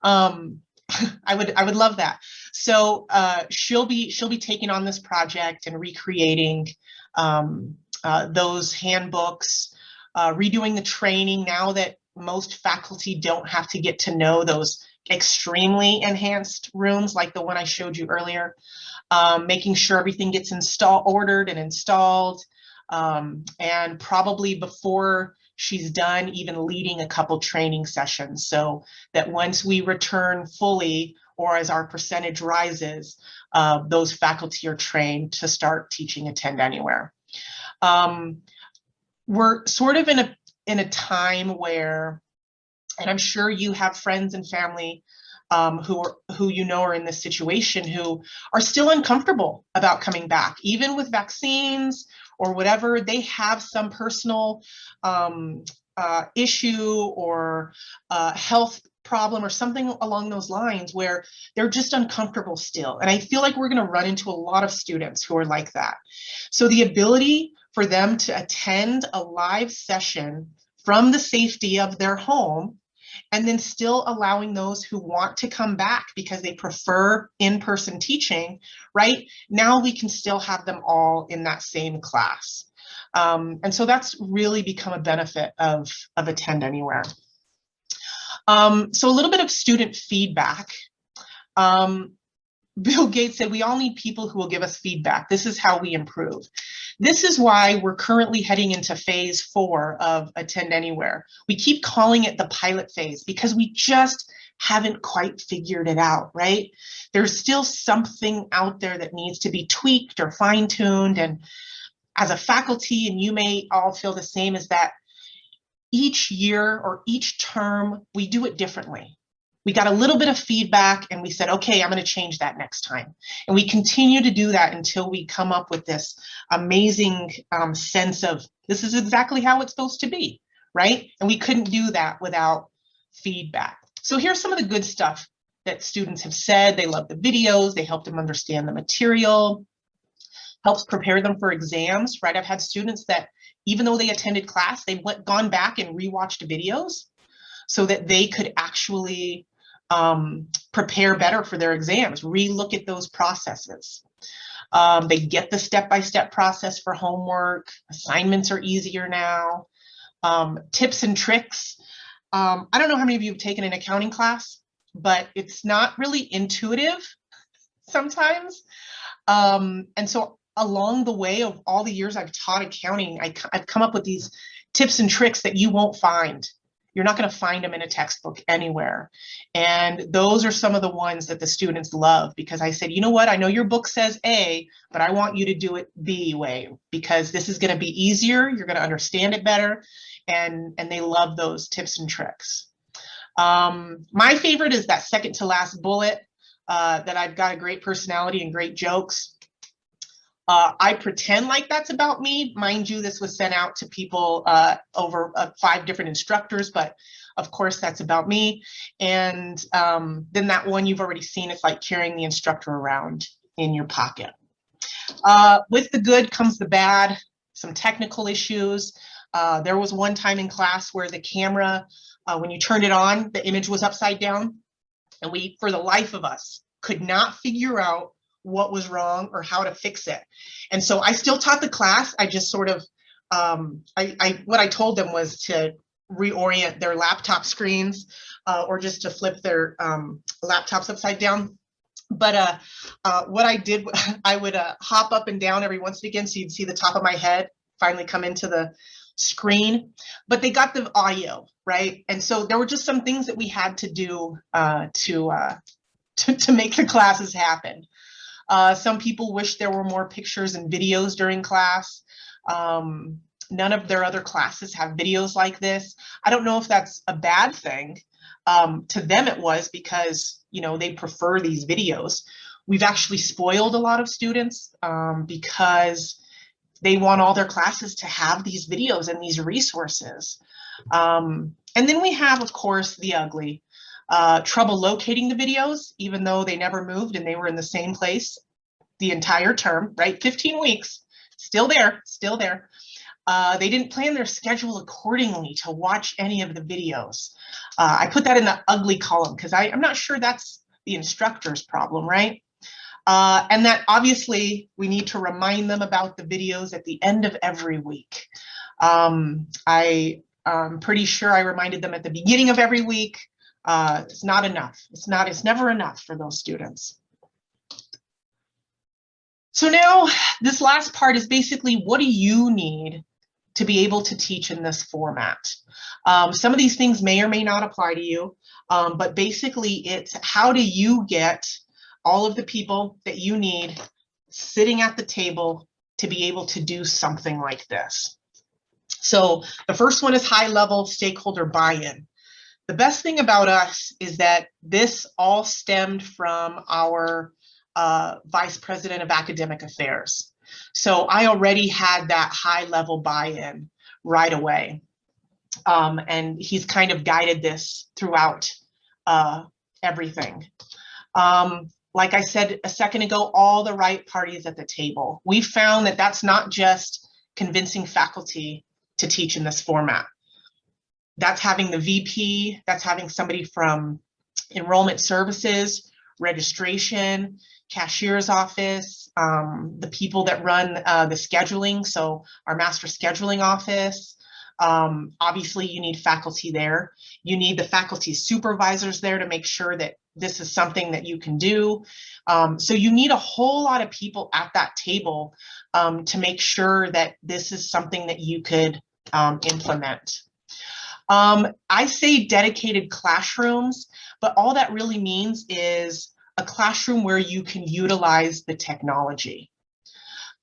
B: I would love that. So she'll be taking on this project and recreating those handbooks, redoing the training now that most faculty don't have to get to know those extremely enhanced rooms like the one I showed you earlier, making sure everything gets ordered and installed, and probably before she's done even leading a couple training sessions, so that once we return fully or as our percentage rises, those faculty are trained to start teaching Attend Anywhere. We're sort of in a time where, and I'm sure you have friends and family who you know are in this situation who are still uncomfortable about coming back, even with vaccines or whatever. They have some personal issue or health problem or something along those lines where they're just uncomfortable still. And I feel like we're going to run into a lot of students who are like that. So the ability for them to attend a live session from the safety of their home, and then still allowing those who want to come back because they prefer in-person teaching, right? Now we can still have them all in that same class. And so that's really become a benefit of Attend Anywhere. So a little bit of student feedback. Bill Gates said, we all need people who will give us feedback. This is how we improve. This is why we're currently heading into phase 4 of Attend Anywhere. We keep calling it the pilot phase because we just haven't quite figured it out, right? There's still something out there that needs to be tweaked or fine-tuned. And as a faculty, and you may all feel the same, is that each year or each term, we do it differently. We got a little bit of feedback and we said, okay, I'm going to change that next time. And we continue to do that until we come up with this amazing sense of this is exactly how it's supposed to be, right? And we couldn't do that without feedback. So here's some of the good stuff that students have said. They love the videos. They help them understand the material, helps prepare them for exams, right? I've had students that even though they attended class, they've gone back and rewatched videos so that they could actually prepare better for their exams, relook at those processes. They get the step-by-step process for homework. Assignments are easier now. Tips and tricks. I don't know how many of you have taken an accounting class, but it's not really intuitive sometimes. And so along the way of all the years I've taught accounting, I've come up with these tips and tricks that you won't find. You're not going to find them in a textbook anywhere. And those are some of the ones that the students love because I said, you know what, I know your book says A, but I want you to do it B way because this is going to be easier. You're going to understand it better. And they love those tips and tricks. My favorite is that second to last bullet, that I've got a great personality and great jokes. I pretend like that's about me. Mind you, this was sent out to people over 5 different instructors, but of course that's about me. And then that one you've already seen, it's like carrying the instructor around in your pocket. With the good comes the bad, some technical issues. There was one time in class where the camera, when you turned it on, the image was upside down. And we, for the life of us, could not figure out what was wrong or how to fix it. And so I still taught the class. I just sort of, what I told them was to reorient their laptop screens or just to flip their laptops upside down. But what I did, I would hop up and down every once and again so you'd see the top of my head finally come into the screen, but they got the audio, right? And so there were just some things that we had to do to make the classes happen. Some people wish there were more pictures and videos during class. None of their other classes have videos like this. I don't know if that's a bad thing. To them it was because, you know, they prefer these videos. We've actually spoiled a lot of students because they want all their classes to have these videos and these resources. And then we have, of course, the ugly. Trouble locating the videos, even though they never moved and they were in the same place the entire term, right? 15 weeks, still there, still there. They didn't plan their schedule accordingly to watch any of the videos. I put that in the ugly column because I'm not sure that's the instructor's problem, right? And that obviously we need to remind them about the videos at the end of every week. I'm pretty sure I reminded them at the beginning of every week. It's not enough. It's never enough for those students. So now this last part is basically, what do you need to be able to teach in this format? Some of these things may or may not apply to you, but basically it's how do you get all of the people that you need sitting at the table to be able to do something like this. So the first one is high-level stakeholder buy-in. The best thing about us is that this all stemmed from our Vice President of Academic Affairs. So I already had that high-level buy-in right away. And he's kind of guided this throughout everything. Like I said a second ago, all the right parties at the table. We found that that's not just convincing faculty to teach in this format. That's having the VP, that's having somebody from enrollment services, registration, cashier's office, the people that run the scheduling, so our master scheduling office. Obviously, you need faculty there. You need the faculty supervisors there to make sure that this is something that you can do. So you need a whole lot of people at that table to make sure that this is something that you could implement. I say dedicated classrooms, but all that really means is a classroom where you can utilize the technology.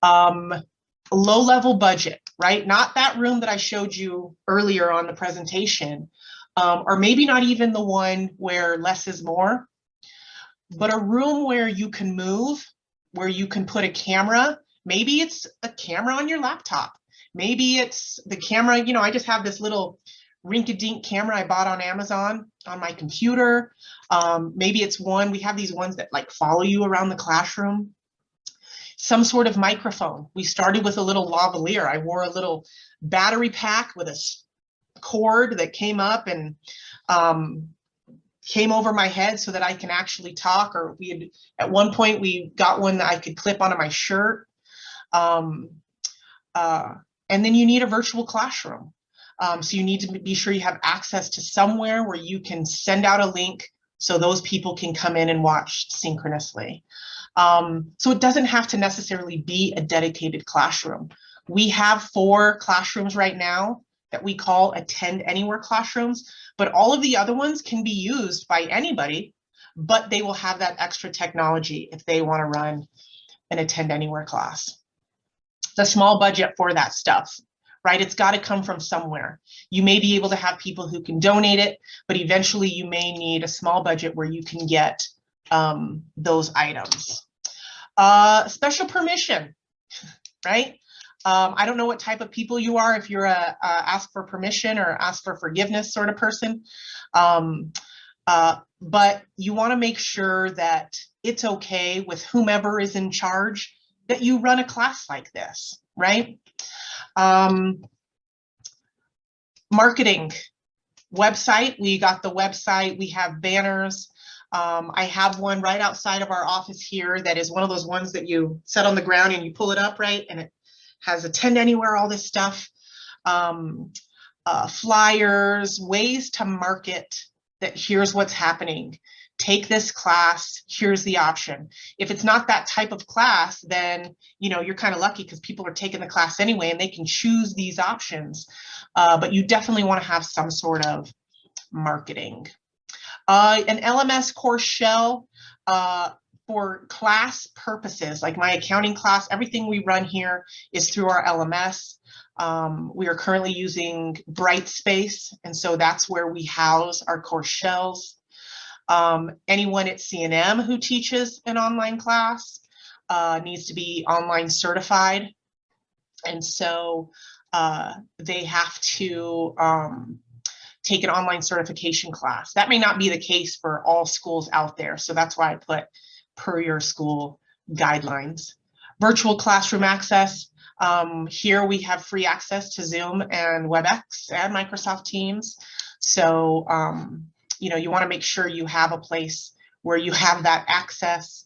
B: Low-level budget, right? Not that room that I showed you earlier on the presentation, or maybe not even the one where less is more, but a room where you can move, where you can put a camera. Maybe it's a camera on your laptop. Maybe it's the camera, you know, I just have this little rink-a-dink camera I bought on Amazon on my computer. Maybe it's one, we have these ones that like follow you around the classroom. Some sort of microphone. We started with a little lavalier. I wore a little battery pack with a cord that came up and came over my head so that I can actually talk. Or we had, at one point we got one that I could clip onto my shirt. And then you need a virtual classroom. So you need to be sure you have access to somewhere where you can send out a link so those people can come in and watch synchronously. So it doesn't have to necessarily be a dedicated classroom. We have 4 classrooms right now that we call Attend Anywhere classrooms, but all of the other ones can be used by anybody, but they will have that extra technology if they want to run an Attend Anywhere class. It's a small budget for that stuff, right? It's got to come from somewhere. You may be able to have people who can donate it, but eventually you may need a small budget where you can get those items. Special permission, right? I don't know what type of people you are, if you're a ask for permission or ask for forgiveness sort of person, but you want to make sure that it's okay with whomever is in charge that you run a class like this, right? Marketing, website, we got the website, we have banners. I have one right outside of our office here that is one of those ones that you set on the ground and you pull it up, right? And it has Attend Anywhere, all this stuff. Flyers, ways to market that here's what's happening. Take this class, here's the option. If it's not that type of class, then you're kind of lucky because people are taking the class anyway and they can choose these options. But you definitely want to have some sort of marketing. An LMS course shell for class purposes, like my accounting class, everything we run here is through our LMS. We are currently using Brightspace, and so that's where we house our course shells. Anyone at C&M who teaches an online class needs to be online certified. And so they have to take an online certification class. That may not be the case for all schools out there. So that's why I put per your school guidelines. Virtual classroom access. Here we have free access to Zoom and WebEx and Microsoft Teams. So, you want to make sure you have a place where you have that access.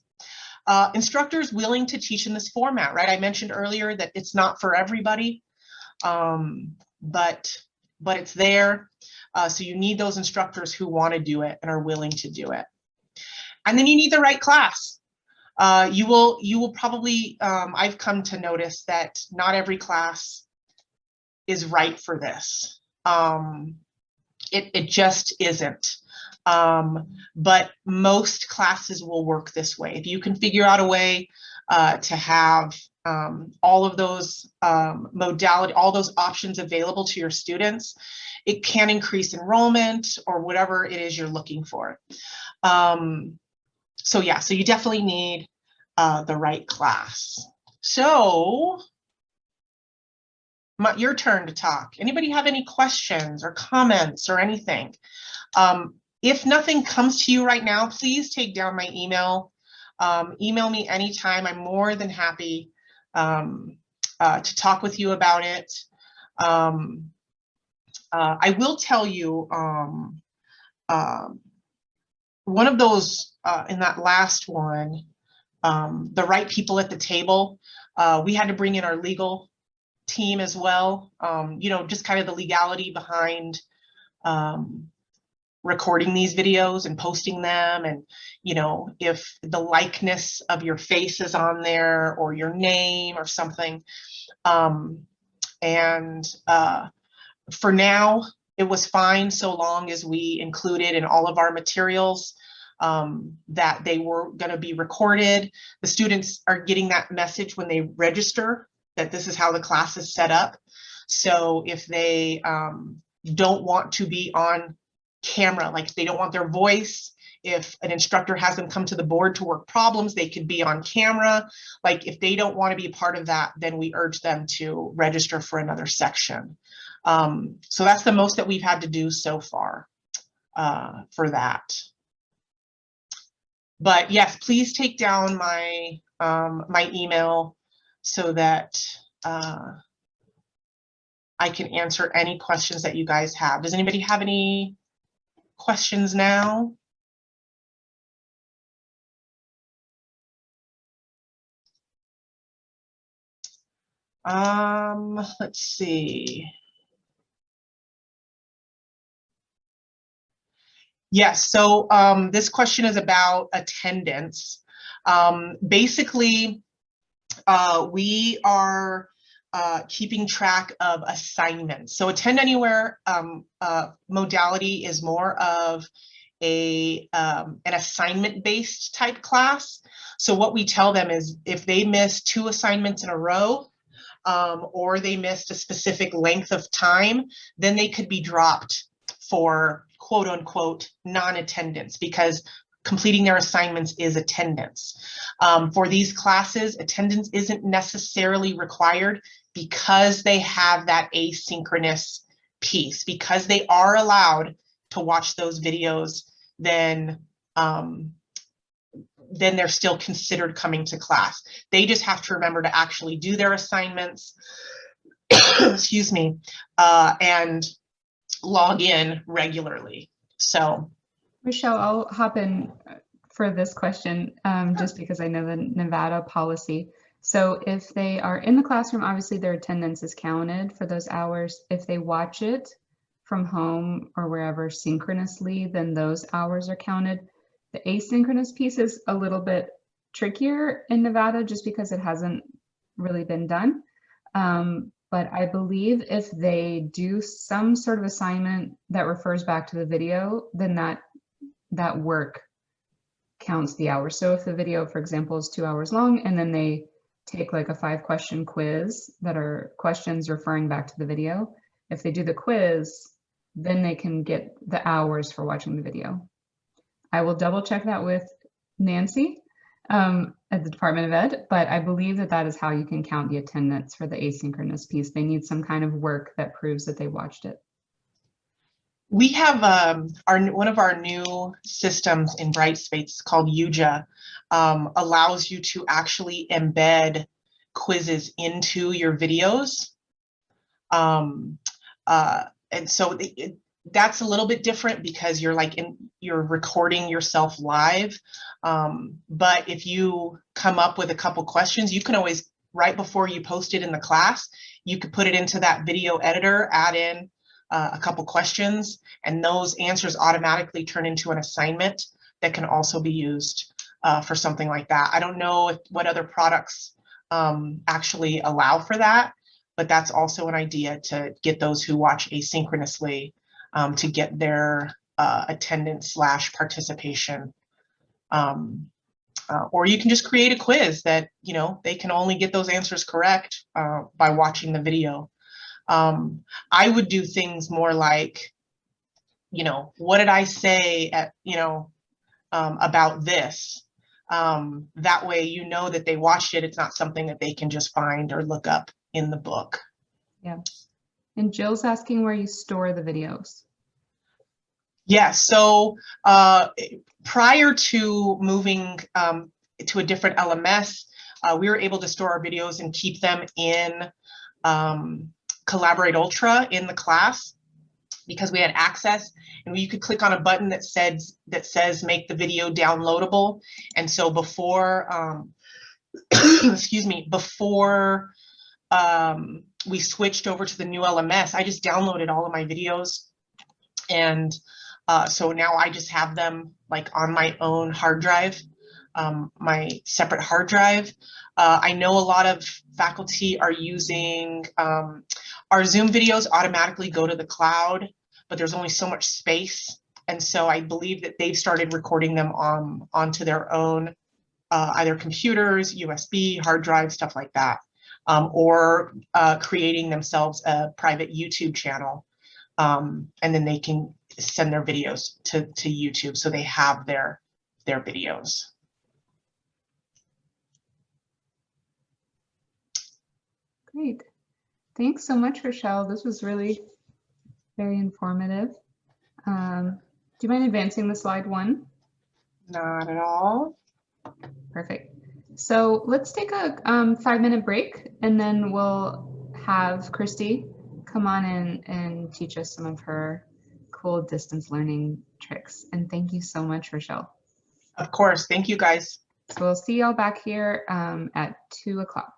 B: Instructors willing to teach in this format, right? I mentioned earlier that it's not for everybody, but it's there. So you need those instructors who want to do it and are willing to do it. And then you need the right class. You will probably, I've come to notice that not every class is right for this. It just isn't. But most classes will work this way. If you can figure out a way to have all of those modality, all those options available to your students, it can increase enrollment or whatever it is you're looking for. So yeah, so you definitely need the right class. So your turn to talk. Anybody have any questions or comments or anything? If nothing comes to you right now, please take down my email. Email me anytime. I'm more than happy to talk with you about it. I will tell you, one of those in that last one, the right people at the table, we had to bring in our legal team as well. Just kind of the legality behind recording these videos and posting them, and if the likeness of your face is on there or your name or something. For now, it was fine so long as we included in all of our materials that they were going to be recorded. The students are getting that message when they register that this is how the class is set up. So if they don't want to be on camera, like they don't want their voice, if an instructor has them come to the board to work problems, they could be on camera. Like if they don't want to be a part of that, then we urge them to register for another section. So that's the most that we've had to do so far for that. But yes, please take down my my email so that I can answer any questions that you guys have. Does anybody have any questions now? Let's see. Yes, so this question is about attendance. Basically, we are keeping track of assignments. So Attend Anywhere modality is more of an assignment-based type class. So what we tell them is if they miss 2 assignments in a row, or they missed a specific length of time, then they could be dropped for quote unquote non-attendance, because completing their assignments is attendance. For these classes, attendance isn't necessarily required because they have that asynchronous piece. Because they are allowed to watch those videos, then they're still considered coming to class. They just have to remember to actually do their assignments, excuse me, and log in regularly. So,
A: Rochelle, I'll hop in for this question just because I know the Nevada policy. So if they are in the classroom, obviously their attendance is counted for those hours. If they watch it from home or wherever synchronously, then those hours are counted. The asynchronous piece is a little bit trickier in Nevada just because it hasn't really been done. But I believe if they do some sort of assignment that refers back to the video, then that work counts the hours. So if the video, for example, is 2 hours long and then they take like a 5-question quiz that are questions referring back to the video, if they do the quiz, then they can get the hours for watching the video. I will double check that with Nancy at the Department of Ed, but I believe that that is how you can count the attendance for the asynchronous piece. They need some kind of work that proves that they watched it.
B: We have one of our new systems in Brightspace called UJA, allows you to actually embed quizzes into your videos. And so that's a little bit different because you're recording yourself live. But if you come up with a couple questions, you can always, right before you post it in the class, you could put it into that video editor, add in a couple questions, and those answers automatically turn into an assignment that can also be used for something like that. I don't know what other products actually allow for that, but that's also an idea to get those who watch asynchronously to get their attendance / participation. Or you can just create a quiz that, they can only get those answers correct by watching the video. I would do things more like, what did I say at, about this? That way, that they watched it. It's not something that they can just find or look up in the book.
A: Yeah. And Jill's asking where you store the videos.
B: Yes. So prior to moving to a different LMS, we were able to store our videos and keep them in Collaborate Ultra in the class because we had access, and you could click on a button that says make the video downloadable. And so before excuse me, before we switched over to the new LMS, I just downloaded all of my videos, and so now I just have them like on my own hard drive, my separate hard drive. I know a lot of faculty are using our Zoom videos automatically go to the cloud, but there's only so much space. And so I believe that they've started recording them onto their own either computers, USB, hard drive, stuff like that, or creating themselves a private YouTube channel. And then they can send their videos to YouTube so they have their videos.
A: Great. Thanks so much, Rochelle. This was really very informative. Do you mind advancing the slide 1?
B: Not at all.
A: Perfect. So let's take a 5-minute break, and then we'll have Christy come on in and teach us some of her cool distance learning tricks. And thank you so much, Rochelle.
B: Of course. Thank you, guys.
A: So we'll see y'all back here at 2 o'clock.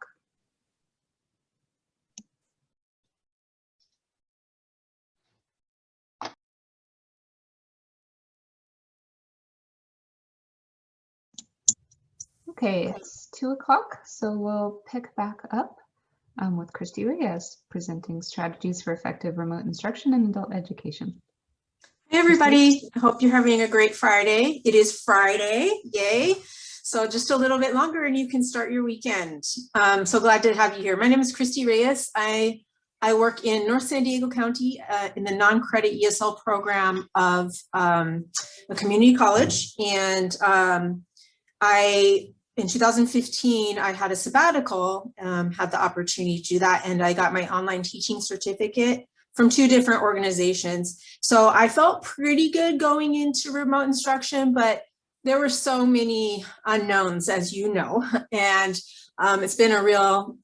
A: Okay, it's 2 o'clock, so we'll pick back up with Christy Reyes presenting strategies for effective remote instruction in adult education.
C: Hey everybody, I hope you're having a great Friday. It is Friday, yay. So just a little bit longer and you can start your weekend. So glad to have you here. My name is Christy Reyes. I work in North San Diego County in the non-credit ESL program of a community college. And in 2015, I had a sabbatical, had the opportunity to do that, and I got my online teaching certificate from 2 different organizations. So I felt pretty good going into remote instruction, but there were so many unknowns, as you know, and it's been a real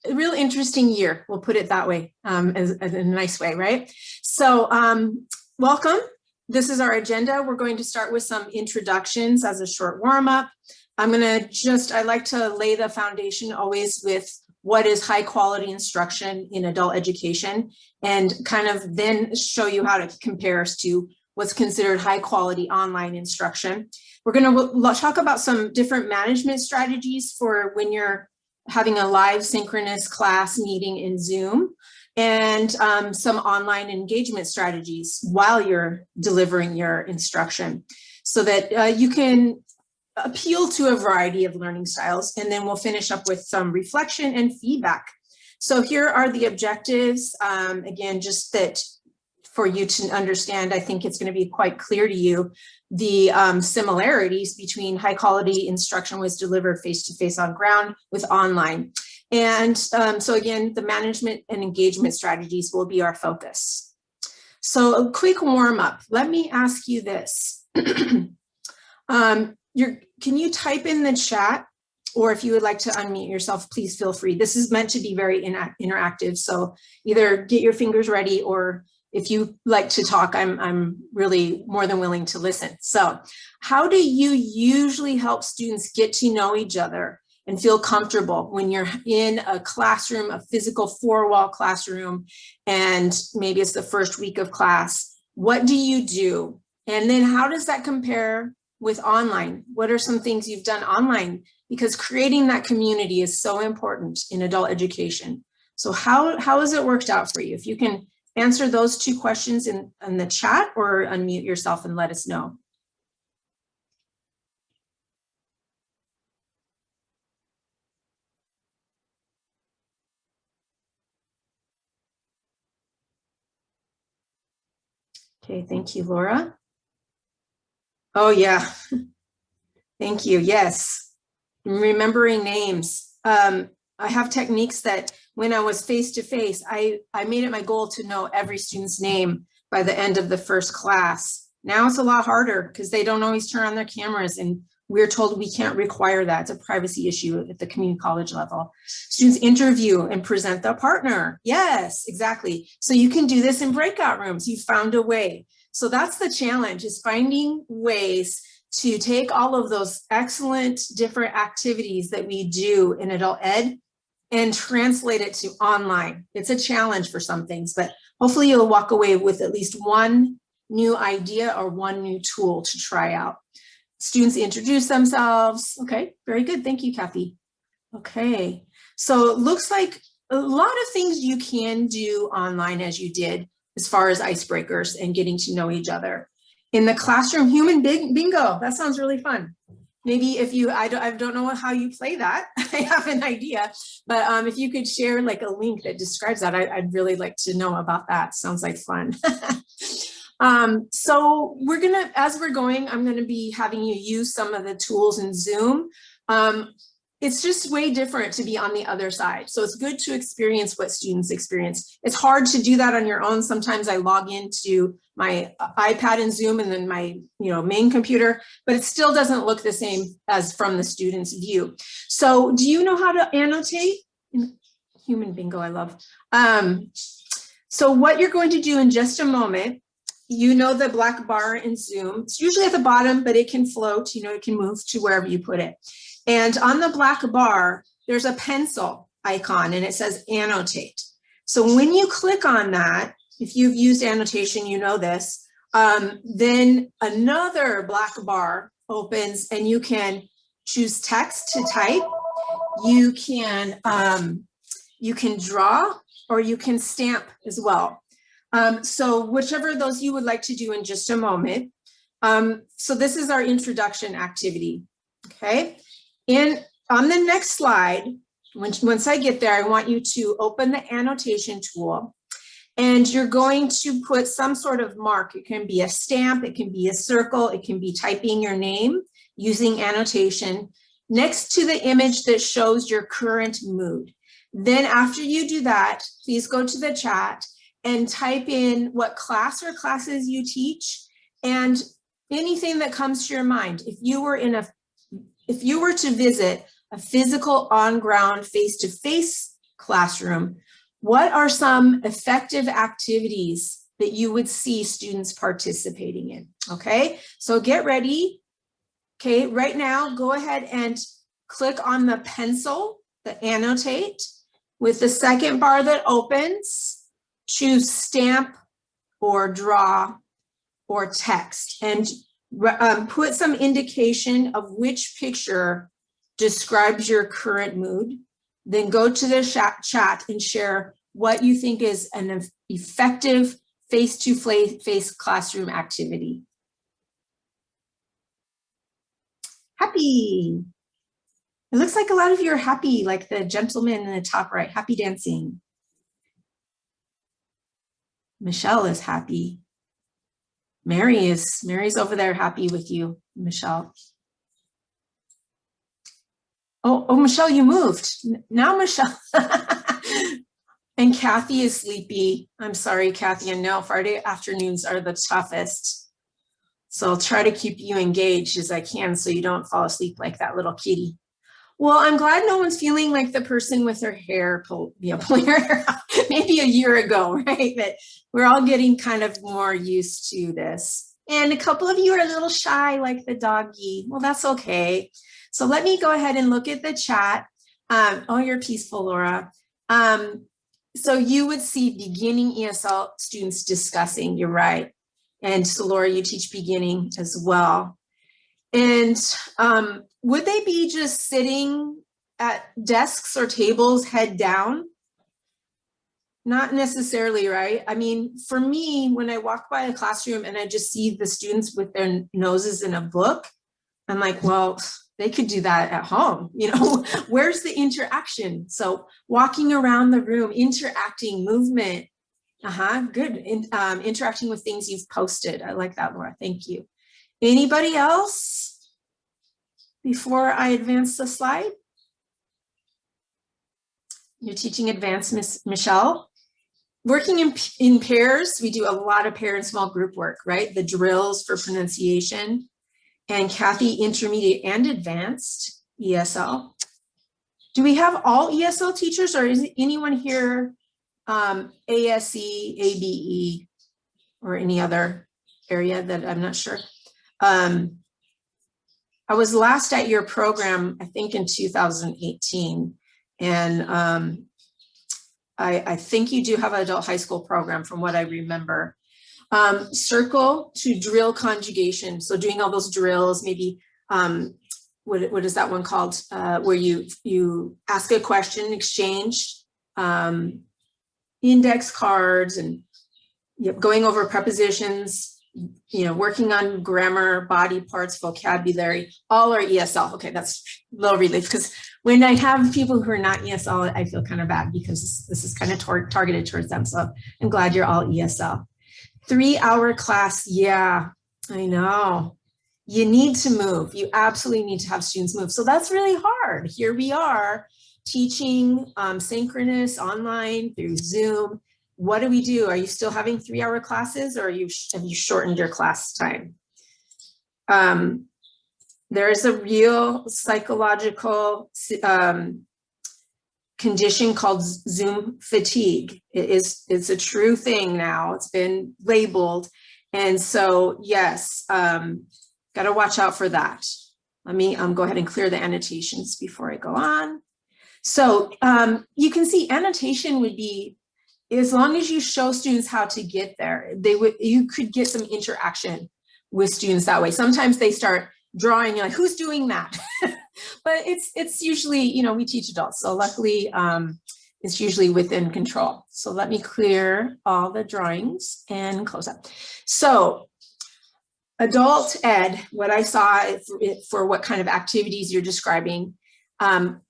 C: interesting year, we'll put it that way, as in a nice way, right? So welcome. This is our agenda. We're going to start with some introductions as a short warm-up. I like to lay the foundation always with what is high quality instruction in adult education, and kind of then show you how it compares to what's considered high quality online instruction. We're going to talk about some different management strategies for when you're having a live synchronous class meeting in Zoom, and some online engagement strategies while you're delivering your instruction so that you can appeal to a variety of learning styles. And then we'll finish up with some reflection and feedback. So here are the objectives. Again, just that for you to understand. I think it's going to be quite clear to you the similarities between high quality instruction was delivered face-to-face on ground with online. And so again, the management and engagement strategies will be our focus. So a quick warm up. Let me ask you this. Can you type in the chat, or if you would like to unmute yourself, please feel free. This is meant to be very interactive. So either get your fingers ready, or if you like to talk, I'm really more than willing to listen. So how do you usually help students get to know each other and feel comfortable when you're in a classroom, a physical four-wall classroom, and maybe it's the first week of class? What do you do? And then how does that compare with online? What are some things you've done online? Because creating that community is so important in adult education. So how has it worked out for you? If you can answer those two questions in the chat, or unmute yourself and let us know. Okay, thank you, Laura. Oh yeah, thank you, yes. Remembering names. I have techniques that when I was face-to-face, I made it my goal to know every student's name by the end of the first class. Now it's a lot harder because they don't always turn on their cameras, and we're told we can't require that. It's a privacy issue at the community college level. Students interview and present their partner. Yes, exactly. So you can do this in breakout rooms. You found a way. So that's the challenge, is finding ways to take all of those excellent different activities that we do in adult ed and translate it to online. It's a challenge for some things, but hopefully you'll walk away with at least one new idea or one new tool to try out. Students introduce themselves. Okay, very good. Thank you, Kathy. Okay, so it looks like a lot of things you can do online as you did as far as icebreakers and getting to know each other. In the classroom, human bingo, that sounds really fun. Maybe if you, I don't know how you play that. I have an idea, but if you could share like a link that describes that, I'd really like to know about that. Sounds like fun. So we're gonna, as we're going, I'm gonna be having you use some of the tools in Zoom. It's just way different to be on the other side. So it's good to experience what students experience. It's hard to do that on your own. Sometimes I log into my iPad in Zoom and then my main computer, but it still doesn't look the same as from the student's view. So do you know how to annotate? Human bingo, I love. So what you're going to do in just a moment, the black bar in Zoom, it's usually at the bottom, but it can float, it can move to wherever you put it. And on the black bar, there's a pencil icon and it says annotate. So when you click on that, if you've used annotation, you know this, then another black bar opens and you can choose text to type. You can draw, or you can stamp as well. So whichever of those you would like to do in just a moment. So this is our introduction activity, okay? On the next slide, once I get there, I want you to open the annotation tool, and you're going to put some sort of mark. It can be a stamp, it can be a circle, it can be typing your name using annotation next to the image that shows your current mood. Then after you do that, please go to the chat and type in what class or classes you teach and anything that comes to your mind. If you were to visit a physical on-ground face-to-face classroom, what are some effective activities that you would see students participating in? Okay, so get ready. Okay, right now, go ahead and click on the pencil, the annotate. With the second bar that opens, choose stamp or draw or text, and put some indication of which picture describes your current mood. Then go to the chat and share what you think is an effective face-to-face classroom activity. Happy. It looks like a lot of you are happy, like the gentleman in the top right, happy dancing. Michelle is happy. Mary's over there happy with you, Michelle. Oh, Michelle, you moved. Now, Michelle. And Kathy is sleepy. I'm sorry, Kathy. And no, Friday afternoons are the toughest. So I'll try to keep you engaged as I can so you don't fall asleep like that little kitty. Well, I'm glad no one's feeling like the person with her hair pulling her hair out maybe a year ago, right? But we're all getting kind of more used to this. And a couple of you are a little shy like the doggy. Well, that's okay. So let me go ahead and look at the chat. Oh, you're peaceful, Laura. So you would see beginning ESL students discussing, you're right. And so Laura, you teach beginning as well. And would they be just sitting at desks or tables head down? Not necessarily, right? I mean, for me, when I walk by a classroom and I just see the students with their noses in a book, I'm like, well, they could do that at home. You know, where's the interaction? So walking around the room, interacting, movement. Good. Interacting with things you've posted. I like that, Laura. Thank you. Anybody else before I advance the slide? You're teaching advanced, Miss Michelle. Working in pairs, we do a lot of pair and small group work, right? The drills for pronunciation. And Kathy, intermediate and advanced ESL. Do we have all ESL teachers, or is anyone here ASE, ABE, or any other area that I'm not sure? I was last at your program, I think in 2018, and I think you do have an adult high school program from what I remember. Circle to drill conjugation. So doing all those drills, maybe, what is that one called? Where you ask a question, exchange index cards, and going over prepositions, working on grammar, body parts, vocabulary, all are ESL. Okay, that's a little relief, because when I have people who are not ESL, I feel kind of bad because this is kind of targeted towards them. So I'm glad you're all ESL. 3-hour class, yeah, I know. You need to move. You absolutely need to have students move. So that's really hard. Here we are teaching synchronous online through Zoom. What do we do? Are you still having 3-hour classes, or have you shortened your class time? There is a real psychological condition called Zoom fatigue. It's a true thing now. It's been labeled. And so, yes, got to watch out for that. Let me go ahead and clear the annotations before I go on. So you can see annotation would be, as long as you show students how to get there, you could get some interaction with students that way. Sometimes they start drawing, you're like, who's doing that? But it's usually, we teach adults. So luckily, it's usually within control. So let me clear all the drawings and close up. So adult ed, what I saw for what kind of activities you're describing,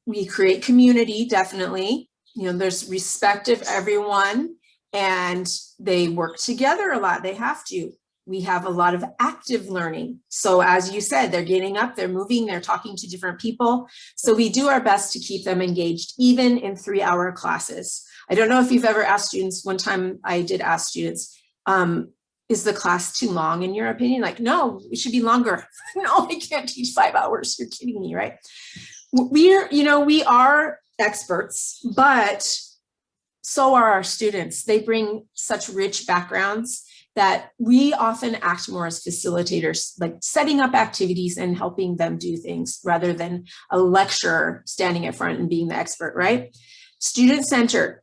C: we create community, definitely. There's respect of everyone, and they work together a lot. They have to. We have a lot of active learning. So as you said, they're getting up, they're moving, they're talking to different people. So we do our best to keep them engaged, even in 3-hour classes. I don't know if you've ever asked students. One time I did ask students, is the class too long in your opinion? Like, no, it should be longer. No, I can't teach 5 hours. You're kidding me, right? We are experts, but so are our students. They bring such rich backgrounds that we often act more as facilitators, like setting up activities and helping them do things rather than a lecturer standing at front and being the expert, right? Student-centered.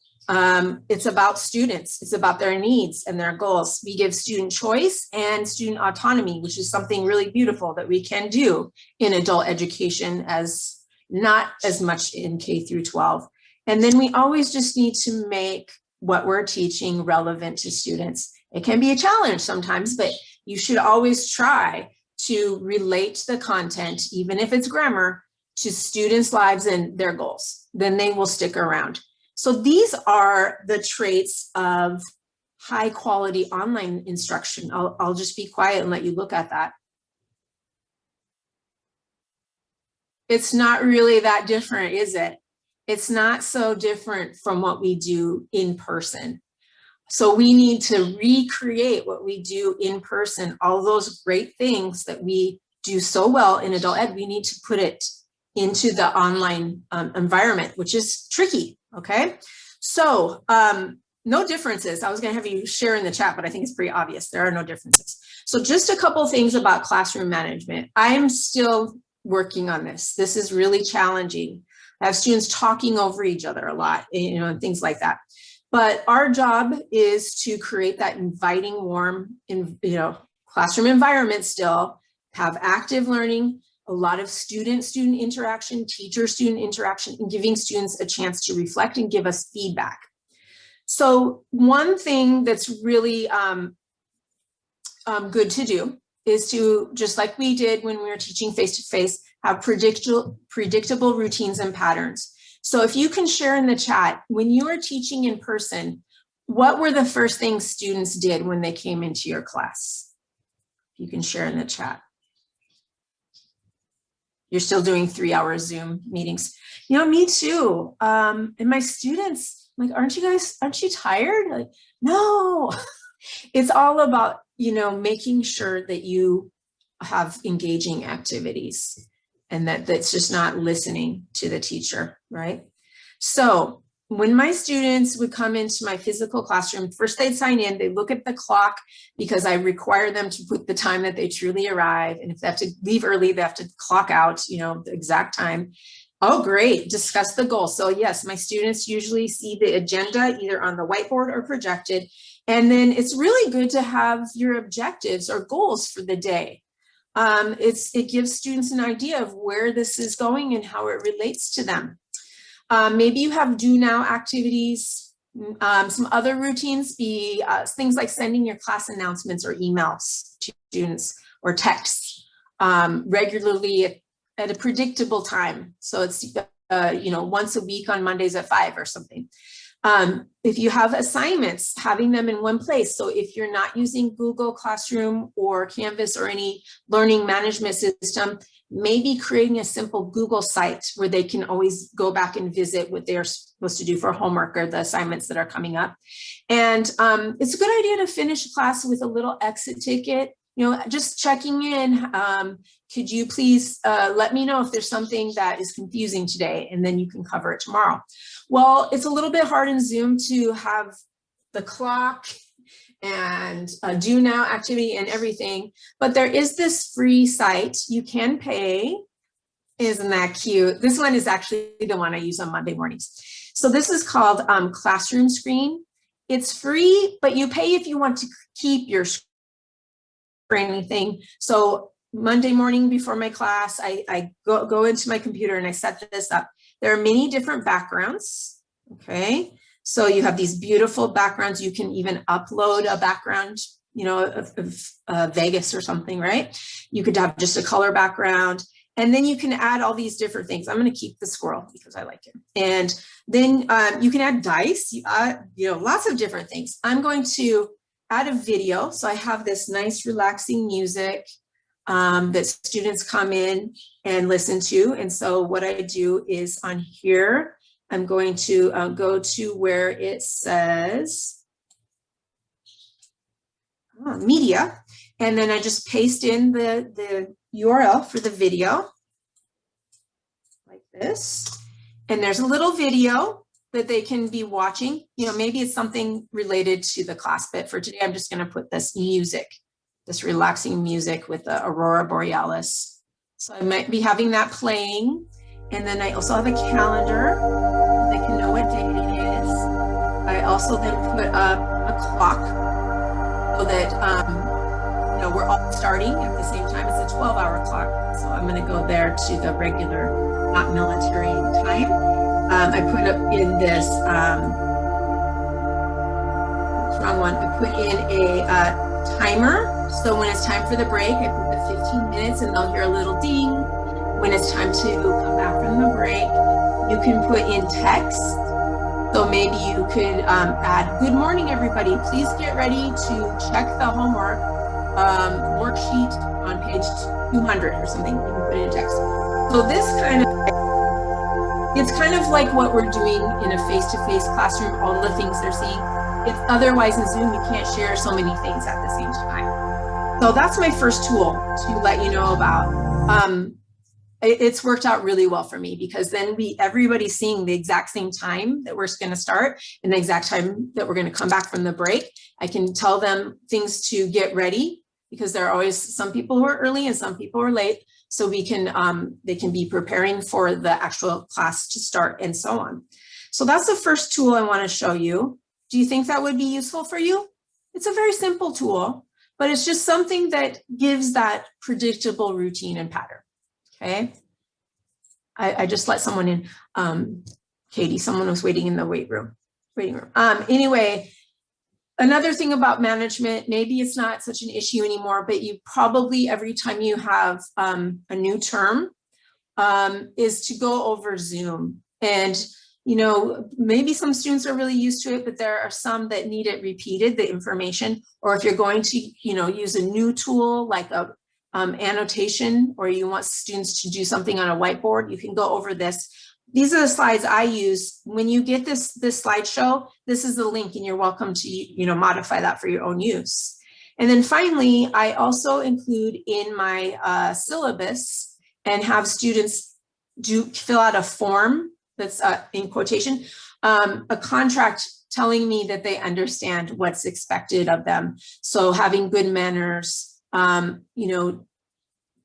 C: It's about students. It's about their needs and their goals. We give student choice and student autonomy, which is something really beautiful that we can do in adult education, as not as much in K through 12. And then we always just need to make what we're teaching relevant to students. It can be a challenge sometimes, but you should always try to relate the content, even if it's grammar, to students' lives and their goals. Then they will stick around. So these are the traits of high quality online instruction. I'll just be quiet and let you look at that. It's not really that different, is it? It's not so different from what we do in person. So we need to recreate what we do in person, all those great things that we do so well in adult ed, we need to put it into the online environment, which is tricky, okay? So no differences. I was gonna have you share in the chat, but I think it's pretty obvious. There are no differences. So just a couple things about classroom management. I am still working on this. This is really challenging. I have students talking over each other a lot, you know, and things like that. But our job is to create that inviting, warm, classroom environment still, have active learning, a lot of student-student interaction, teacher-student interaction, and giving students a chance to reflect and give us feedback. So one thing that's really good to do is to, just like we did when we were teaching face-to-face, have predictable routines and patterns. So if you can share in the chat, when you were teaching in person, what were the first things students did when they came into your class? You can share in the chat. You're still doing 3-hour Zoom meetings. You know, me too. And my students, like, aren't you tired? Like, no. It's all about, making sure that you have engaging activities and that's just not listening to the teacher, right? So when my students would come into my physical classroom, first they'd sign in, they look at the clock because I require them to put the time that they truly arrive. And if they have to leave early, they have to clock out, the exact time. Oh, great, discuss the goal. So yes, my students usually see the agenda either on the whiteboard or projected. And then it's really good to have your objectives or goals for the day. It gives students an idea of where this is going and how it relates to them. Maybe you have do now activities. Some other routines be things like sending your class announcements or emails to students or texts regularly at a predictable time. So it's, once a week on Mondays at 5 or something. If you have assignments, having them in one place. So if you're not using Google Classroom or Canvas or any learning management system, maybe creating a simple Google site where they can always go back and visit what they're supposed to do for homework or the assignments that are coming up. And it's a good idea to finish class with a little exit ticket, just checking in. Could you please let me know if there's something that is confusing today, and then you can cover it tomorrow. Well, it's a little bit hard in Zoom to have the clock and a do now activity and everything, but there is this free site you can pay. Isn't that cute? This one is actually the one I use on Monday mornings. So this is called Classroom Screen. It's free, but you pay if you want to keep your screen or anything. So Monday morning before my class, I go into my computer and I set this up. There are many different backgrounds, okay? So you have these beautiful backgrounds. You can even upload a background, of Vegas or something, right? You could have just a color background, and then you can add all these different things. I'm gonna keep the squirrel because I like him. And then you can add dice, lots of different things. I'm going to add a video. So I have this nice relaxing music that students come in and listen to. And so what I do is on here, I'm going to go to where it says media, and then I just paste in the URL for the video like this. And there's a little video that they can be watching. Maybe it's something related to the class, but for today, I'm just going to put this music, this relaxing music with the Aurora Borealis. So I might be having that playing. And then I also have a calendar. They can know what day it is. I also then put up a clock so that, we're all starting at the same time. It's a 12-hour clock. So I'm going to go there to the regular, not military time. I put up in this, wrong one. I put in a timer. So when it's time for the break, I put the 15 minutes and they'll hear a little ding. When it's time to come back from the break, you can put in text So maybe you could add, good morning, everybody. Please get ready to check the homework worksheet on page 200 or something. You can put it in text. So this it's kind of like what we're doing in a face-to-face classroom, all the things they're seeing. It's otherwise in Zoom, you can't share so many things at the same time. So that's my first tool to let you know about. It's worked out really well for me because then everybody's seeing the exact same time that we're going to start and the exact time that we're going to come back from the break. I can tell them things to get ready because there are always some people who are early and some people are late. So they can be preparing for the actual class to start and so on. So that's the first tool I want to show you. Do you think that would be useful for you? It's a very simple tool, but it's just something that gives that predictable routine and pattern. Okay. I just let someone in, Katie, someone was waiting in the waiting room. Anyway, another thing about management, maybe it's not such an issue anymore, but you probably, every time you have a new term, is to go over Zoom. And, you know, maybe some students are really used to it, but there are some that need it repeated, the information, or if you're going to, you know, use a new tool like a annotation, or you want students to do something on a whiteboard, you can go over this. These are the slides I use. When you get this slideshow, this is the link and you're welcome to, you know, modify that for your own use. And then finally, I also include in my syllabus and have students fill out a form that's in quotation, a contract telling me that they understand what's expected of them. So having good manners, you know,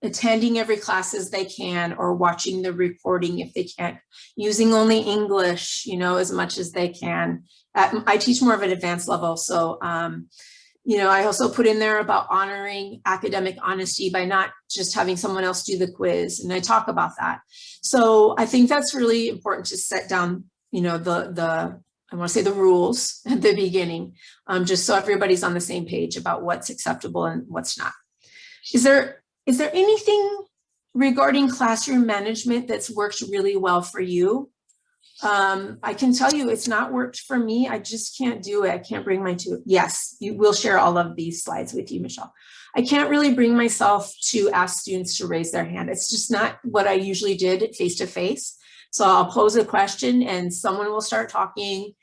C: attending every class as they can, or watching the recording if they can't, using only English, you know, as much as they can. I teach more of an advanced level. So, you know, I also put in there about honoring academic honesty by not just having someone else do the quiz. And I talk about that. So I think that's really important to set down, you know, I want to say the rules at the beginning, just so everybody's on the same page about what's acceptable and what's not. Is there anything regarding classroom management that's worked really well for you? I can tell you it's not worked for me. I just can't do it. I can't bring my two. Yes, you will share all of these slides with you, Michelle. I can't really bring myself to ask students to raise their hand. It's just not what I usually did face-to-face. So I'll pose a question and someone will start talking.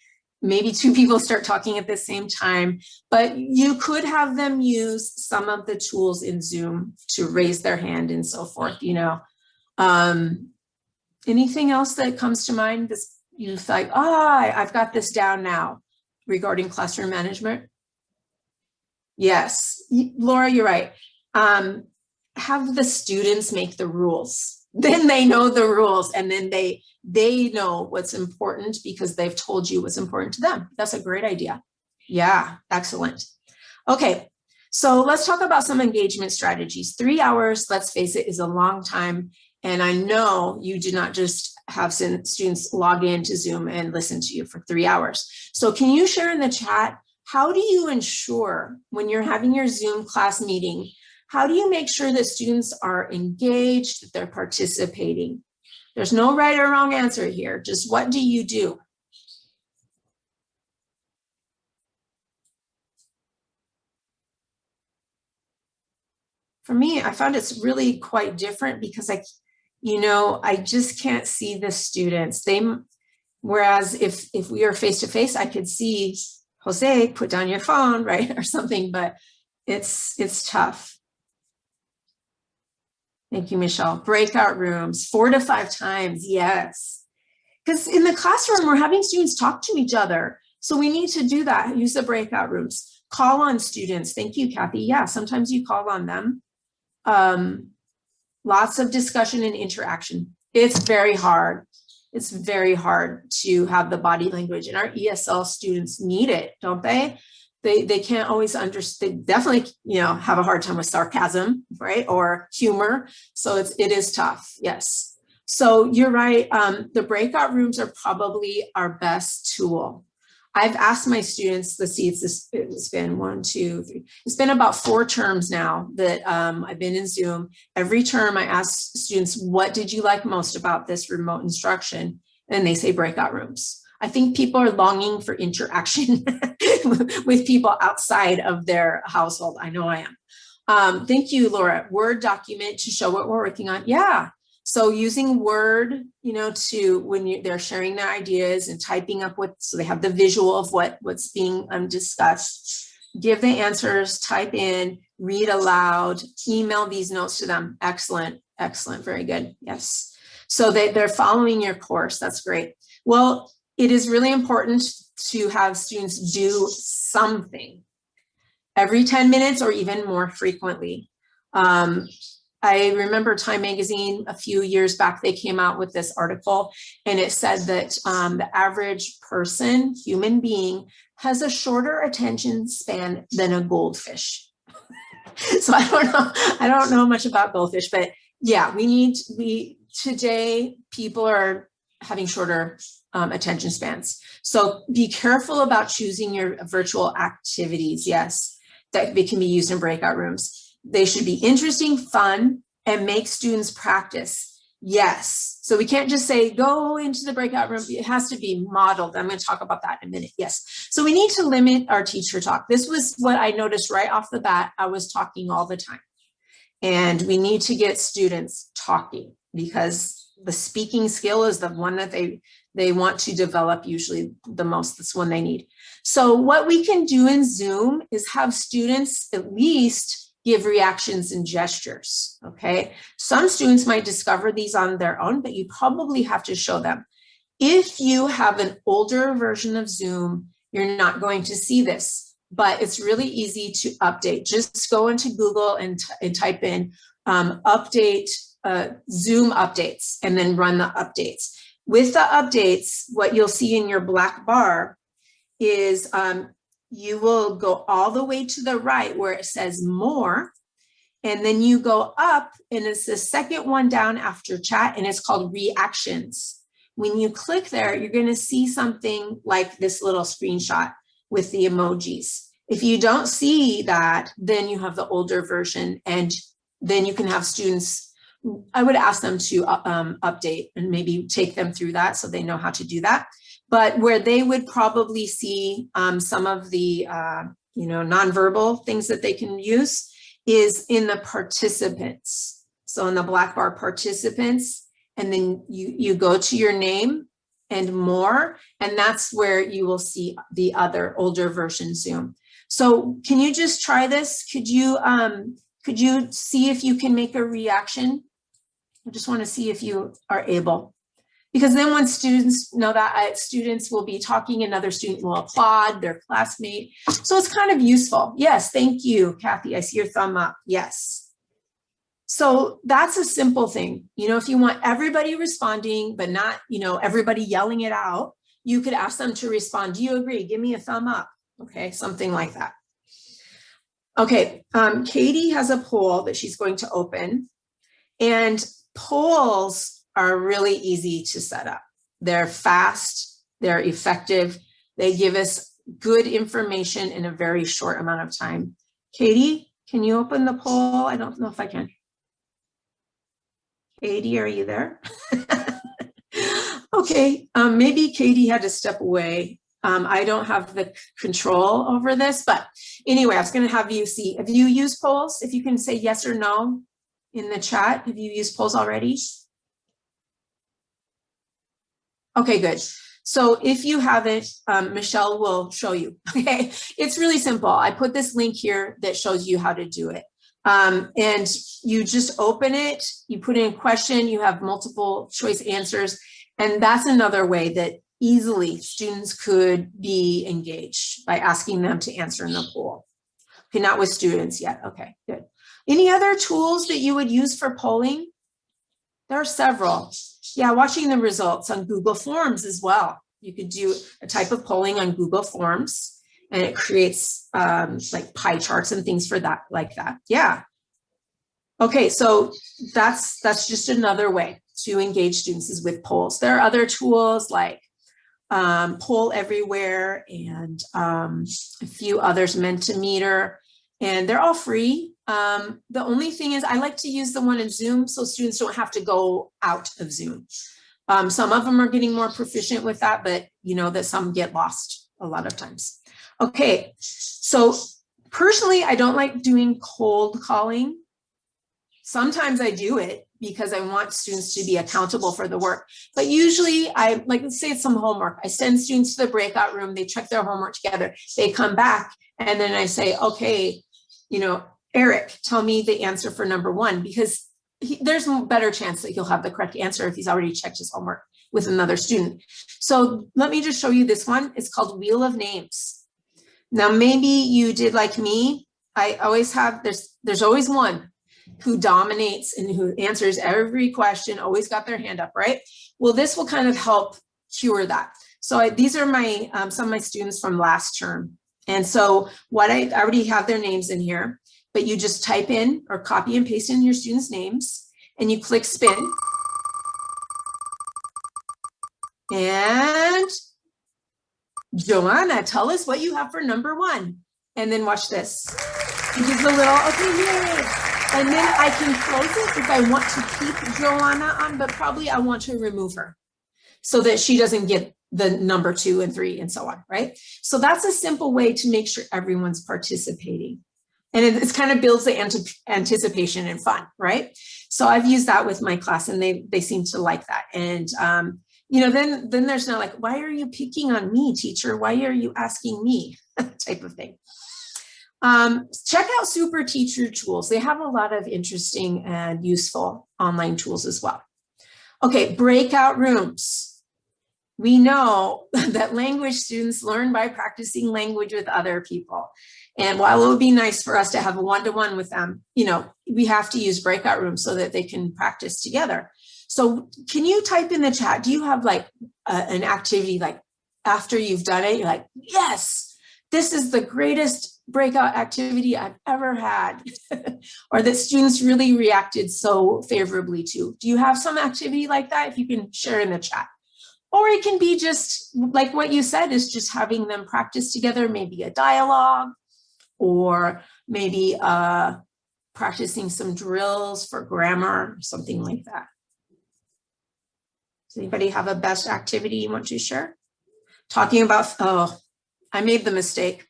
C: Maybe two people start talking at the same time, but you could have them use some of the tools in Zoom to raise their hand and so forth, you know. Anything else that comes to mind? This, you think, I've got this down now regarding classroom management? Yes, Laura, you're right. Have the students make the rules. Then they know the rules, and then they know what's important because they've told you what's important to them. That's a great idea. Yeah, excellent. Okay, so let's talk about some engagement strategies. 3 hours, let's face it, is a long time. And I know you do not just have students log into Zoom and listen to you for 3 hours. So can you share in the chat, how do you ensure when you're having your Zoom class meeting, how do you make sure that students are engaged, that they're participating? There's no right or wrong answer here. Just what do you do? For me, I found it's really quite different because I just can't see the students. Whereas if we are face-to-face, I could see Jose, put down your phone, right? Or something, but it's tough. Thank you, Michelle. Breakout rooms, 4 to 5 times, yes. Because in the classroom, we're having students talk to each other. So we need to do that, use the breakout rooms. Call on students. Thank you, Kathy. Yeah, sometimes you call on them. Lots of discussion and interaction. It's very hard. It's very hard to have the body language, and our ESL students need it, don't they? They can't always understand, definitely, have a hard time with sarcasm, right? Or humor. So it is tough, yes. So you're right, the breakout rooms are probably our best tool. I've asked my students, let's see, it's been 1, 2, 3, it's been about 4 terms now that I've been in Zoom. Every term I ask students, what did you like most about this remote instruction? And they say breakout rooms. I think people are longing for interaction with people outside of their household. I know I am. Thank you, Laura. Word document to show what we're working on. Yeah. So using Word, to when they're sharing their ideas and typing up so they have the visual of what's being discussed. Give the answers, type in, read aloud, email these notes to them. Excellent, excellent, very good. Yes. So they're following your course. That's great. Well, it is really important to have students do something every 10 minutes or even more frequently. I remember Time Magazine a few years back, they came out with this article and it said that the average person, human being, has a shorter attention span than a goldfish. So I don't know much about goldfish, but yeah, today people are having shorter attention spans. So be careful about choosing your virtual activities. Yes, that they can be used in breakout rooms. They should be interesting, fun, and make students practice. Yes. So we can't just say, go into the breakout room. It has to be modeled. I'm going to talk about that in a minute. Yes. So we need to limit our teacher talk. This was what I noticed right off the bat. I was talking all the time. And we need to get students talking because the speaking skill is the one that they want to develop usually the most. That's one they need. So what we can do in Zoom is have students at least give reactions and gestures, okay? Some students might discover these on their own, but you probably have to show them. If you have an older version of Zoom, you're not going to see this, but it's really easy to update. Just go into Google and type in update, Zoom updates, and then run the updates. With the updates, what you'll see in your black bar is you will go all the way to the right where it says more, and then you go up and it's the second one down after chat and it's called reactions. When you click there, you're going to see something like this little screenshot with the emojis. If you don't see that, then you have the older version and then you can have students, I would ask them to update and maybe take them through that so they know how to do that. But where they would probably see some of the nonverbal things that they can use is in the participants. So in the black bar, participants, and then you go to your name and more, and that's where you will see the other older version Zoom. So can you just try this? Could you see if you can make a reaction? I just want to see if you are able. Because then when students know that students will be talking, another student will applaud their classmate. So it's kind of useful. Yes, thank you, Kathy. I see your thumb up. Yes. So that's a simple thing. If you want everybody responding, but not, everybody yelling it out, you could ask them to respond. Do you agree? Give me a thumb up. Okay, something like that. Okay, Katie has a poll that she's going to open, and polls are really easy to set up. They're fast, they're effective, they give us good information in a very short amount of time. Katie, can you open the poll? I don't know if I can. Katie, are you there? Okay, maybe Katie had to step away. I don't have the control over this, but anyway, I was gonna have you see, have you used polls? If you can say yes or no in the chat, have you used polls already? Okay, good. So if you haven't, Michelle will show you, okay? It's really simple. I put this link here that shows you how to do it. And you just open it, you put in a question, you have multiple choice answers, and that's another way that easily students could be engaged by asking them to answer in the poll. Okay, not with students yet. Okay, good. Any other tools that you would use for polling? There are several. Yeah, watching the results on Google Forms as well. You could do a type of polling on Google Forms and it creates like pie charts and things for that, like that. Yeah. Okay, so that's just another way to engage students is with polls. There are other tools like Poll Everywhere and a few others, Mentimeter, and they're all free. The only thing is I like to use the one in Zoom so students don't have to go out of Zoom. Some of them are getting more proficient with that, but you know that some get lost a lot of times. Okay, so personally, I don't like doing cold calling. Sometimes I do it because I want students to be accountable for the work. But usually I, like, let's say it's some homework. I send students to the breakout room, they check their homework together, they come back, and then I say, okay, you know, Eric, tell me the answer for number 1, because there's a better chance that he'll have the correct answer if he's already checked his homework with another student. So let me just show you this one. It's called Wheel of Names. Now, maybe you did like me. I always have, there's always one who dominates and who answers every question, always got their hand up, right? Well, this will kind of help cure that. So these are my some of my students from last term. And so what I already have their names in here, but you just type in or copy and paste in your students' names and you click spin. And Joanna, tell us what you have for number 1. And then watch this. It gives a little, okay, yay. And then I can close it if I want to keep Joanna on, but probably I want to remove her so that she doesn't get the number 2 and 3 and so on, right? So that's a simple way to make sure everyone's participating. And it's kind of builds the anticipation and fun, right? So I've used that with my class and they seem to like that. And, you know, then there's no like, why are you picking on me, teacher? Why are you asking me? Type of thing. Check out Super Teacher Tools. They have a lot of interesting and useful online tools as well. Okay, breakout rooms. We know that language students learn by practicing language with other people. And while it would be nice for us to have a one-to-one with them, you know, we have to use breakout rooms so that they can practice together. So can you type in the chat, do you have like an activity like after you've done it, you're like, yes, this is the greatest breakout activity I've ever had, or that students really reacted so favorably to? Do you have some activity like that? If you can share in the chat. Or it can be just like what you said, is just having them practice together, maybe a dialogue, or maybe practicing some drills for grammar, something like that. Does anybody have a best activity you want to share? Talking about, oh, I made the mistake.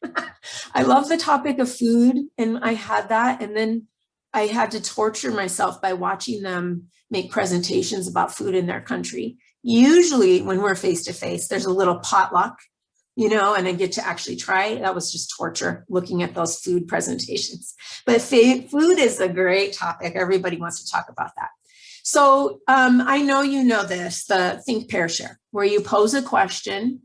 C: I love the topic of food, and I had that, and then I had to torture myself by watching them make presentations about food in their country. Usually when we're face-to-face, there's a little potluck, you know, and I get to actually try. That was just torture looking at those food presentations. But food is a great topic. Everybody wants to talk about that. So I know you know this, the Think, Pair, Share, where you pose a question,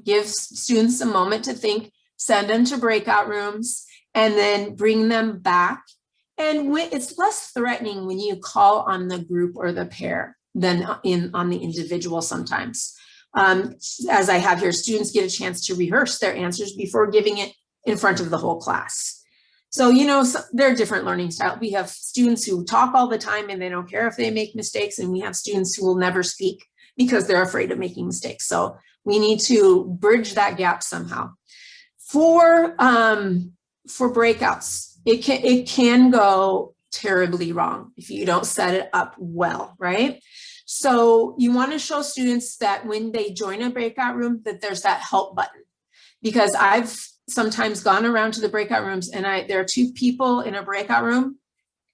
C: give students a moment to think, send them to breakout rooms, and then bring them back. And it's less threatening when you call on the group or the pair than on the individual sometimes. As I have here, students get a chance to rehearse their answers before giving it in front of the whole class. So, you know, there are different learning styles. We have students who talk all the time and they don't care if they make mistakes. And we have students who will never speak because they're afraid of making mistakes. So we need to bridge that gap somehow. For breakouts, it can go terribly wrong if you don't set it up well, right? So you want to show students that when they join a breakout room, that there's that help button. Because I've sometimes gone around to the breakout rooms and there are 2 people in a breakout room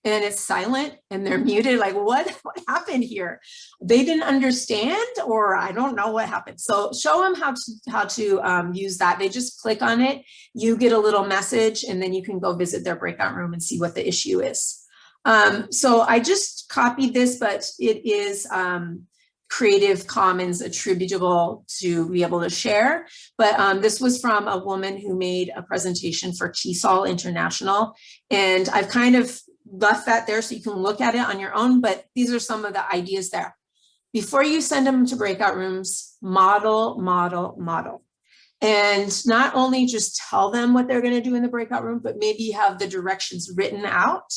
C: and it's silent and they're muted, like what happened here? They didn't understand, or I don't know what happened. So show them how to use that. They just click on it, you get a little message, and then you can go visit their breakout room and see what the issue is. So I just copied this, but it is Creative Commons attributable to be able to share. But this was from a woman who made a presentation for TESOL International. And I've kind of left that there so you can look at it on your own, but these are some of the ideas there. Before you send them to breakout rooms, model, model, model. And not only just tell them what they're going to do in the breakout room, but maybe have the directions written out,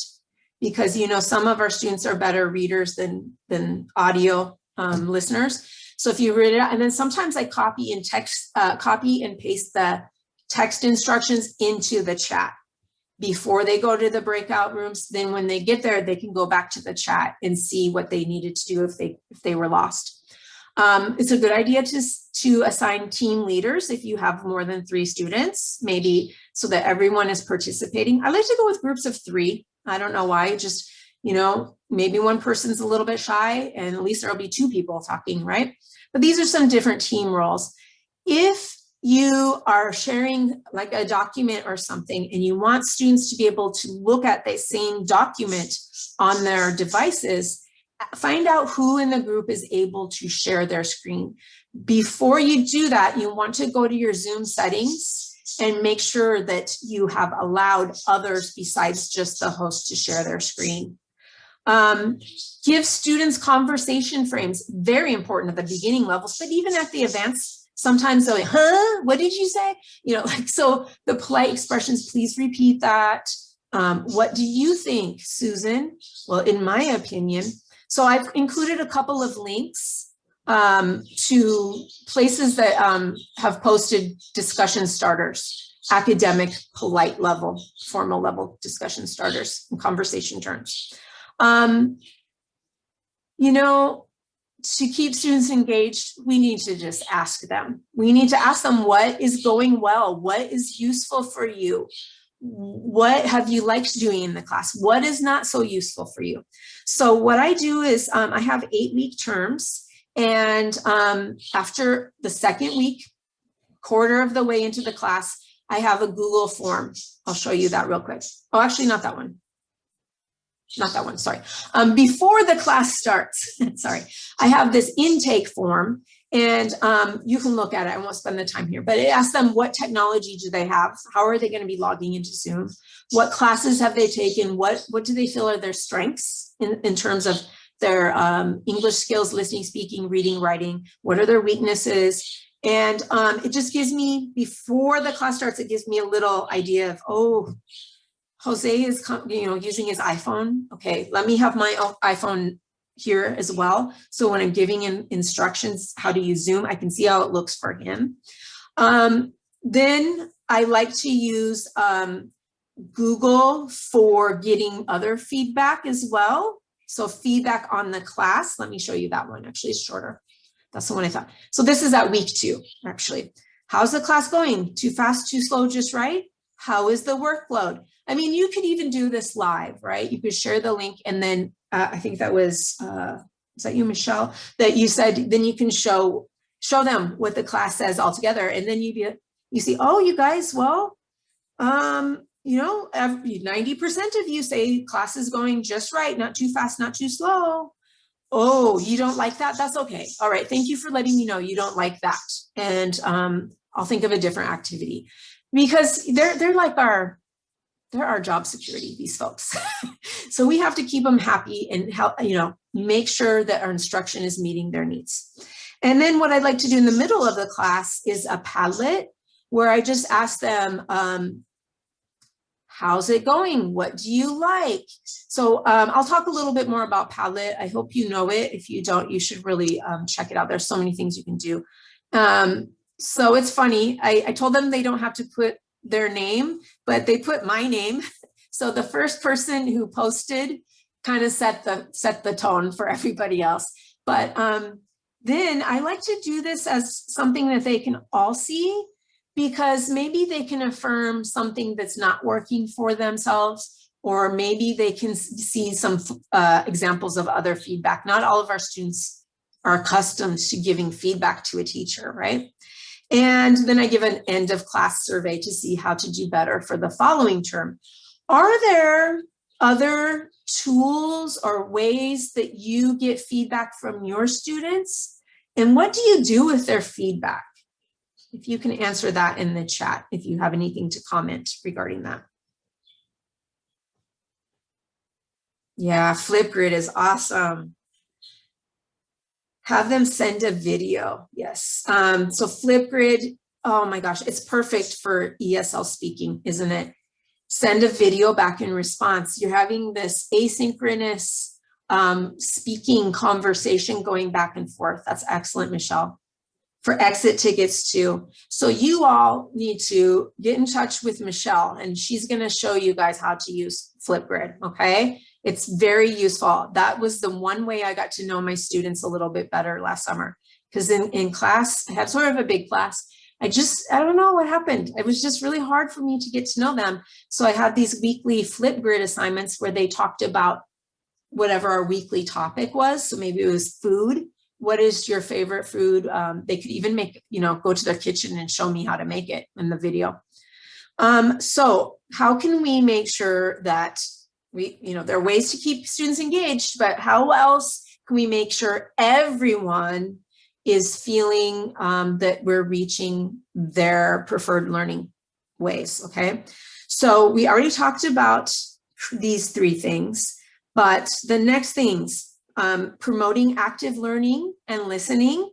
C: because, you know, some of our students are better readers than audio listeners. So if you read it out, and then sometimes I copy and paste the text instructions into the chat before they go to the breakout rooms. Then when they get there, they can go back to the chat and see what they needed to do if they were lost. It's a good idea to assign team leaders if you have more than 3 students, maybe so that everyone is participating. I like to go with groups of 3. I don't know why, just, you know, maybe one person's a little bit shy and at least there'll be 2 people talking, right? But these are some different team roles. If you are sharing like a document or something and you want students to be able to look at the same document on their devices, find out who in the group is able to share their screen. Before you do that, you want to go to your Zoom settings and make sure that you have allowed others besides just the host to share their screen. Give students conversation frames, very important at the beginning levels, but even at the advanced, sometimes they're like, huh, what did you say? You know, like, so the polite expressions, please repeat that. What do you think, Susan? Well, in my opinion. So I've included a couple of links to places that have posted discussion starters, academic, polite level, formal level discussion starters and conversation terms. You know, to keep students engaged, we need to just ask them. We need to ask them what is going well, what is useful for you, what have you liked doing in the class, what is not so useful for you. So what I do is I have 8-week terms, and after the 2nd week, quarter of the way into the class, I have a Google form. I'll show you that real quick. Oh, actually not that one. Not that one, sorry. Before the class starts, sorry, I have this intake form, and you can look at it. I won't spend the time here, but it asks them what technology do they have? How are they going to be logging into Zoom? What classes have they taken? What do they feel are their strengths in terms of their English skills, listening, speaking, reading, writing? What are their weaknesses? And it just gives me, before the class starts, it gives me a little idea of, oh, Jose is, you know, using his iPhone. Okay, let me have my own iPhone here as well. So when I'm giving him instructions how to use Zoom, I can see how it looks for him. Then I like to use Google for getting other feedback as well. So feedback on the class. Let me show you that one. Actually, it's shorter. That's the one I thought. So this is at week 2, actually. How's the class going? Too fast, too slow, just right? How is the workload? I mean, you could even do this live, right? You could share the link, and then I think that was that you, Michelle, that you said, then you can show them what the class says all together. And then you see, oh, you guys, well, you know, 90% of you say class is going just right, not too fast, not too slow. Oh, you don't like that? That's okay. All right, thank you for letting me know you don't like that. And I'll think of a different activity, because they're like they're our job security, these folks. So we have to keep them happy and help, you know, make sure that our instruction is meeting their needs. And then what I'd like to do in the middle of the class is a Padlet, where I just ask them, how's it going? What do you like? So I'll talk a little bit more about Padlet. I hope you know it. If you don't, you should really check it out. There's so many things you can do. So it's funny. I told them they don't have to put their name, but they put my name. So the first person who posted kind of set the tone for everybody else. But then I like to do this as something that they can all see, because maybe they can affirm something that's not working for themselves, or maybe they can see some examples of other feedback. Not all of our students are accustomed to giving feedback to a teacher, right? And then I give an end of class survey to see how to do better for the following term. Are there other tools or ways that you get feedback from your students? And what do you do with their feedback? If you can answer that in the chat, if you have anything to comment regarding that. Yeah, Flipgrid is awesome. Have them send a video. Yes. So Flipgrid, oh my gosh, it's perfect for ESL speaking, isn't it? Send a video back in response. You're having this asynchronous speaking conversation going back and forth. That's excellent, Michelle. For exit tickets too. So you all need to get in touch with Michelle, and she's going to show you guys how to use Flipgrid, okay? It's very useful. That was the one way I got to know my students a little bit better last summer, because in class, I had sort of a big class. I don't know what happened. It was just really hard for me to get to know them. So I had these weekly Flipgrid assignments where they talked about whatever our weekly topic was. So maybe it was food. What is your favorite food? They could even make, go to their kitchen and show me how to make it in the video. So how can we make sure that there are ways to keep students engaged, but how else can we make sure everyone is feeling that we're reaching their preferred learning ways, okay? So we already talked about these 3 things, but the next things, promoting active learning and listening,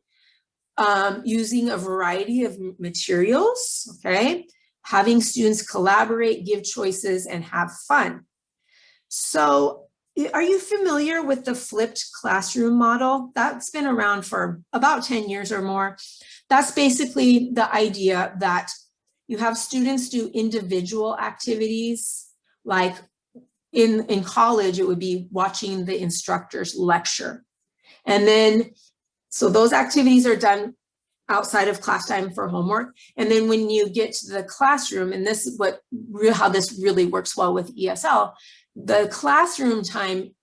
C: using a variety of materials, okay? Having students collaborate, give choices, and have fun. So are you familiar with the flipped classroom model? That's been around for about 10 years or more. That's basically the idea that you have students do individual activities, like in college, it would be watching the instructor's lecture. And then, so those activities are done outside of class time for homework. And then when you get to the classroom, and this is how this really works well with ESL, the classroom time,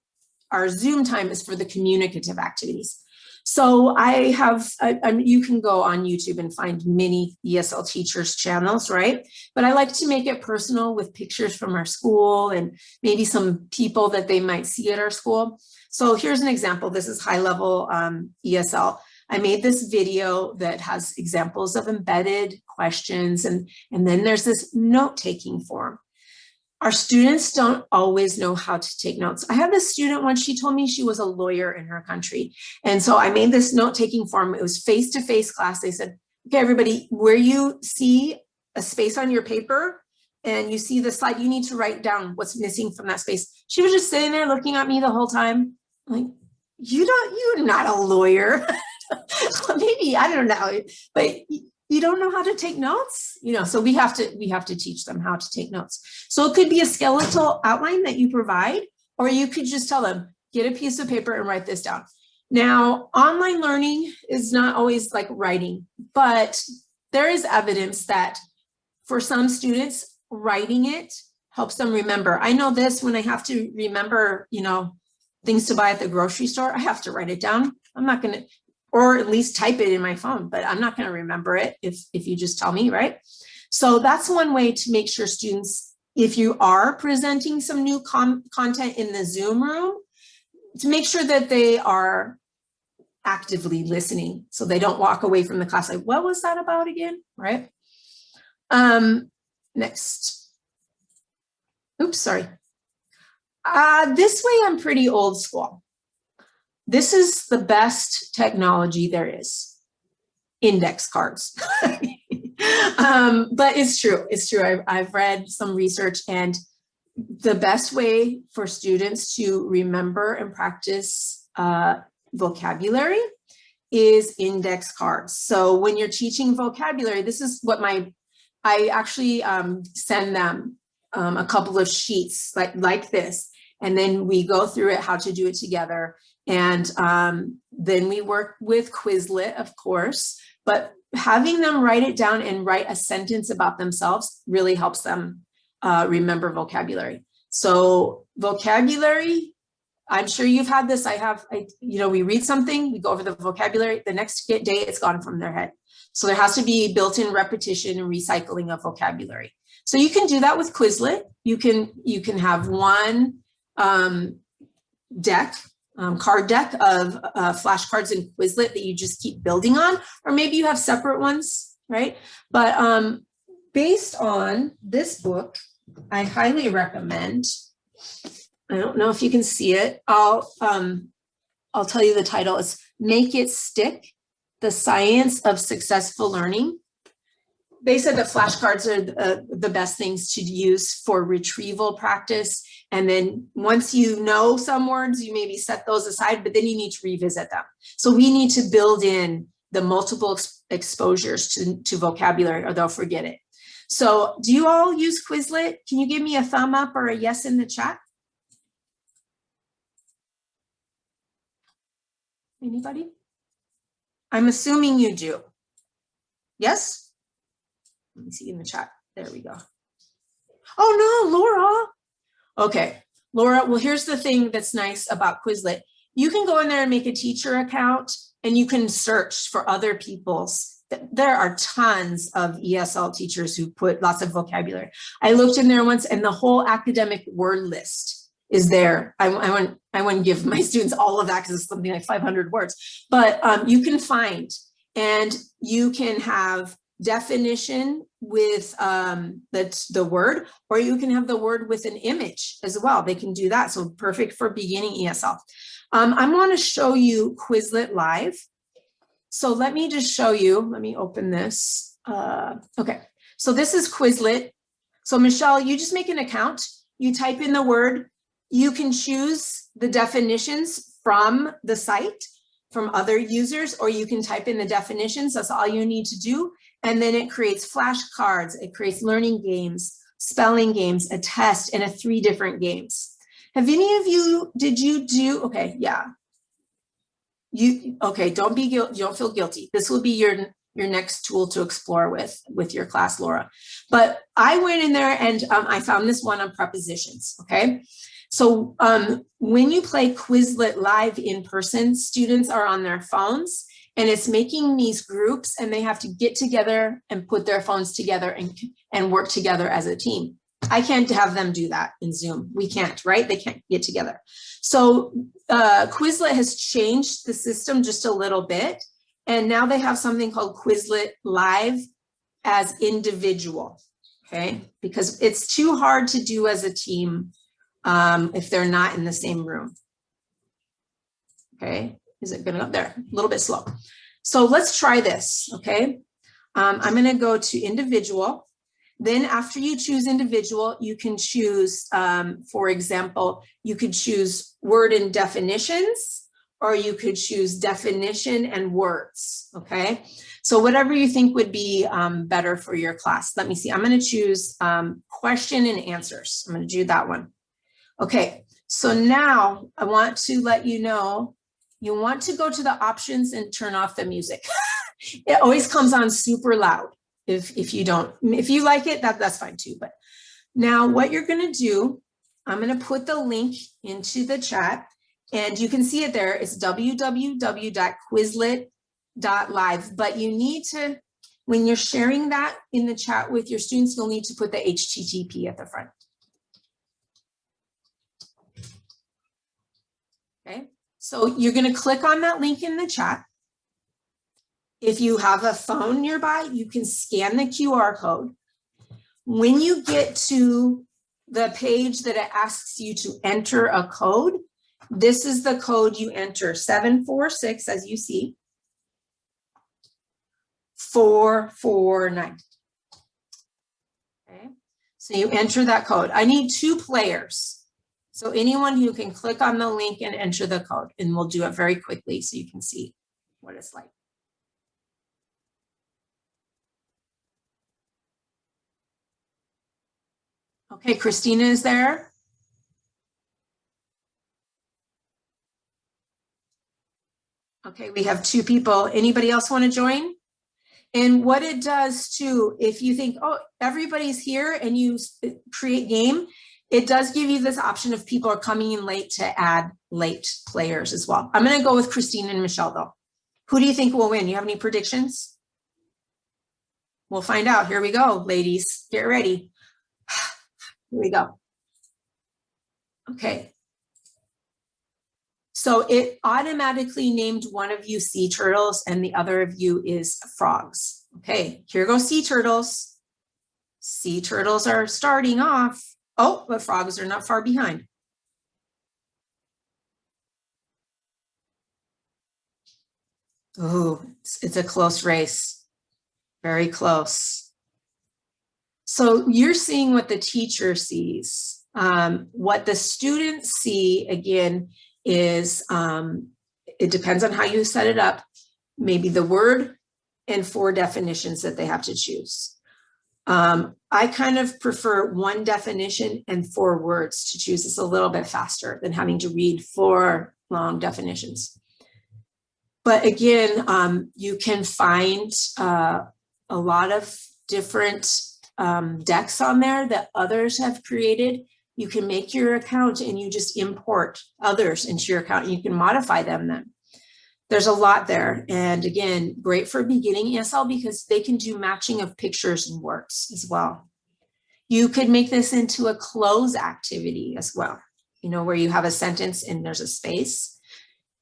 C: our Zoom time, is for the communicative activities. So you can go on YouTube and find many ESL teachers channels, right? But I like to make it personal with pictures from our school and maybe some people that they might see at our school. So here's an example. This is high level ESL. I made this video that has examples of embedded questions, and then there's this note-taking form. Our students don't always know how to take notes. I had this student once, she told me she was a lawyer in her country. And so I made this note-taking form. It was face-to-face class. They said, okay, everybody, where you see a space on your paper and you see the slide, you need to write down what's missing from that space. She was just sitting there looking at me the whole time. I'm like, you're not a lawyer. Maybe, I don't know, but you don't know how to take notes, so we have to teach them how to take notes. So it could be a skeletal outline that you provide, or you could just tell them, get a piece of paper and write this down. Now, online learning is not always like writing, but there is evidence that for some students, writing it helps them remember. I know this when I have to remember, things to buy at the grocery store, I have to write it down. I'm not going to, or at least type it in my phone, but I'm not going to remember it if you just tell me, right? So that's one way to make sure students, if you are presenting some new content in the Zoom room, to make sure that they are actively listening so they don't walk away from the class like, what was that about again, right? Next. Oops, sorry. This way I'm pretty old school. This is the best technology there is, index cards. But it's true, I've read some research, and the best way for students to remember and practice vocabulary is index cards. So when you're teaching vocabulary, this is what I actually send them a couple of sheets like this, and then we go through it, how to do it together. And then we work with Quizlet, of course, but having them write it down and write a sentence about themselves really helps them remember vocabulary. So vocabulary, I'm sure you've had this. We read something, we go over the vocabulary, the next day it's gone from their head. So there has to be built-in repetition and recycling of vocabulary. So you can do that with Quizlet. You can have one card deck of flashcards and Quizlet that you just keep building on, or maybe you have separate ones, right? But based on this book, I highly recommend, I don't know if you can see it, I'll tell you the title. It's Make It Stick, The Science of Successful Learning. They said that flashcards are the best things to use for retrieval practice. And then once you know some words, you maybe set those aside, but then you need to revisit them. So we need to build in the multiple exposures to vocabulary, or they'll forget it. So do you all use Quizlet? Can you give me a thumb up or a yes in the chat? Anybody? I'm assuming you do. Yes? Let me see in the chat. There we go. Oh no, Laura. Okay, Laura, well, here's the thing that's nice about Quizlet. You can go in there and make a teacher account and you can search for other people's. There are tons of ESL teachers who put lots of vocabulary. I looked in there once and the whole academic word list is there. I wouldn't give my students all of that because it's something like 500 words, but you can find, and you can have definition with the word, or you can have the word with an image as well. They can do that. So perfect for beginning ESL. I want to show you Quizlet Live. So let me just show you, let me open this. Okay, so this is Quizlet. So Michelle, you just make an account, you type in the word, you can choose the definitions from the site, from other users, or you can type in the definitions. That's all you need to do. And then it creates flashcards, it creates learning games, spelling games, a test, and 3 different games. Have any of you, did you do, okay, yeah. Okay, don't feel guilty. This will be your next tool to explore with your class, Laura. But I went in there and I found this one on prepositions, okay? So when you play Quizlet Live in person, students are on their phones and it's making these groups and they have to get together and put their phones together and work together as a team. I can't have them do that in Zoom. We can't, right? They can't get together. So Quizlet has changed the system just a little bit. And now they have something called Quizlet Live as individual, okay? Because it's too hard to do as a team if they're not in the same room. Okay, is it good enough? There, a little bit slow. So let's try this, okay? I'm gonna go to individual. Then after you choose individual, you can choose, for example, you could choose word and definitions, or you could choose definition and words, okay? So whatever you think would be better for your class. Let me see, I'm gonna choose question and answers. I'm gonna do that one. Okay, so now I want to let you know, you want to go to the options and turn off the music. It always comes on super loud. If you don't, if you like it, that's fine too. But now what you're gonna do, I'm gonna put the link into the chat and you can see it there. It's www.quizlet.live, but you need to, when you're sharing that in the chat with your students, you'll need to put the HTTP at the front. Okay, so you're gonna click on that link in the chat. If you have a phone nearby, you can scan the QR code. When you get to the page that it asks you to enter a code, this is the code you enter, 746, as you see, 449. Okay, so you enter that code. I need 2 players. So anyone who can click on the link and enter the code, and we'll do it very quickly so you can see what it's like. Okay, Christina is there. Okay, we have 2 people. Anybody else want to join? And what it does too, if you think, oh, everybody's here and you create game, it does give you this option if people are coming in late to add late players as well. I'm going to go with Christine and Michelle though. Who do you think will win? You have any predictions? We'll find out. Here we go, ladies. Get ready. Here we go. Okay. So it automatically named one of you sea turtles and the other of you is frogs. Okay, here go sea turtles. Sea turtles are starting off. Oh, but frogs are not far behind. Oh, it's a close race. Very close. So you're seeing what the teacher sees. What the students see, again, is it depends on how you set it up. Maybe the word and 4 definitions that they have to choose. I kind of prefer 1 definition and 4 words to choose. It's a little bit faster than having to read 4 long definitions. But again, you can find a lot of different decks on there that others have created. You can make your account and you just import others into your account and you can modify them then. There's a lot there. And again, great for beginning ESL because they can do matching of pictures and words as well. You could make this into a close activity as well, you know, where you have a sentence and there's a space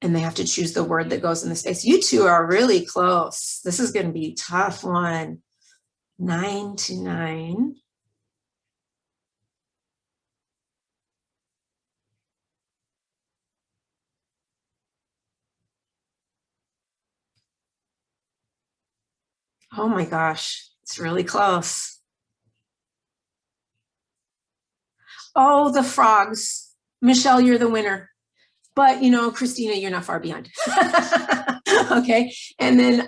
C: and they have to choose the word that goes in the space. You two are really close. This is going to be a tough one. 9 to 9. Oh my gosh, it's really close. Oh, the frogs. Michelle, you're the winner. But you know, Christina, you're not far behind. Okay. And then,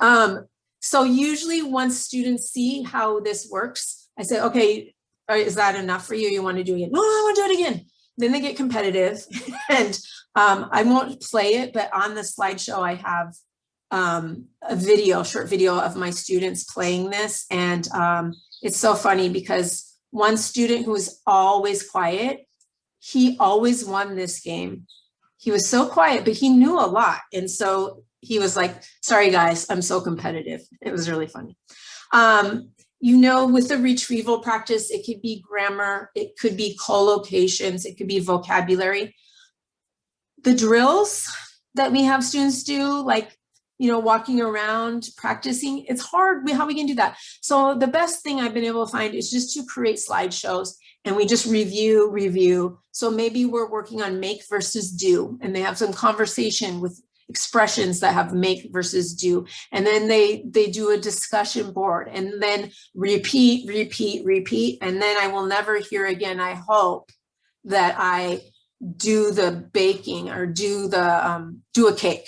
C: so usually once students see how this works, I say, okay, is that enough for you? You want to do it again? No, I want to do it again. Then they get competitive and I won't play it, but on the slideshow, I have a video, short video of my students playing this. And it's so funny because one student who was always quiet, he always won this game. He was so quiet, but he knew a lot. And so he was like, sorry guys, I'm so competitive. It was really funny. You know, with the retrieval practice, it could be grammar, it could be collocations, it could be vocabulary. The drills that we have students do, like, you know, walking around, practicing, it's hard how we can do that. So the best thing I've been able to find is just to create slideshows and we just review. So maybe we're working on make versus do, and they have some conversation with expressions that have make versus do. And then they do a discussion board and then repeat. And then I will never hear again, I hope, that I do the baking or do a cake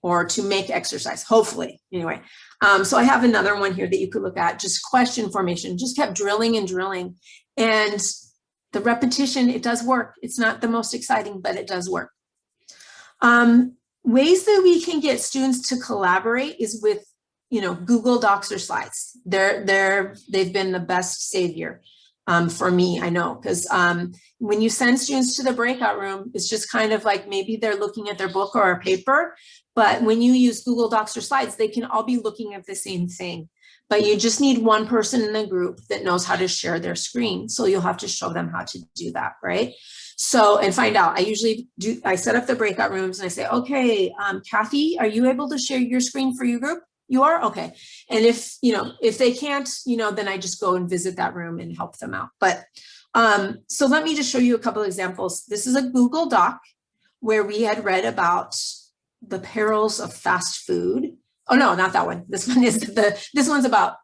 C: or to make exercise, hopefully, anyway. So I have another one here that you could look at, just question formation, just kept drilling and drilling. And the repetition, it does work. It's not the most exciting, but it does work. Ways that we can get students to collaborate is with, you know, Google Docs or slides. They've been the best savior for me, I know, because when you send students to the breakout room, it's just kind of like maybe they're looking at their book or a paper, but when you use Google Docs or slides, they can all be looking at the same thing. But you just need one person in the group that knows how to share their screen. So you'll have to show them how to do that, right? So, and find out. I set up the breakout rooms and I say, okay, Kathy, are you able to share your screen for your group? You are? Okay. And if they can't, then I just go and visit that room and help them out. But so let me just show you a couple of examples. This is a Google Doc where we had read about the perils of fast food. Oh no, not that one. This one's about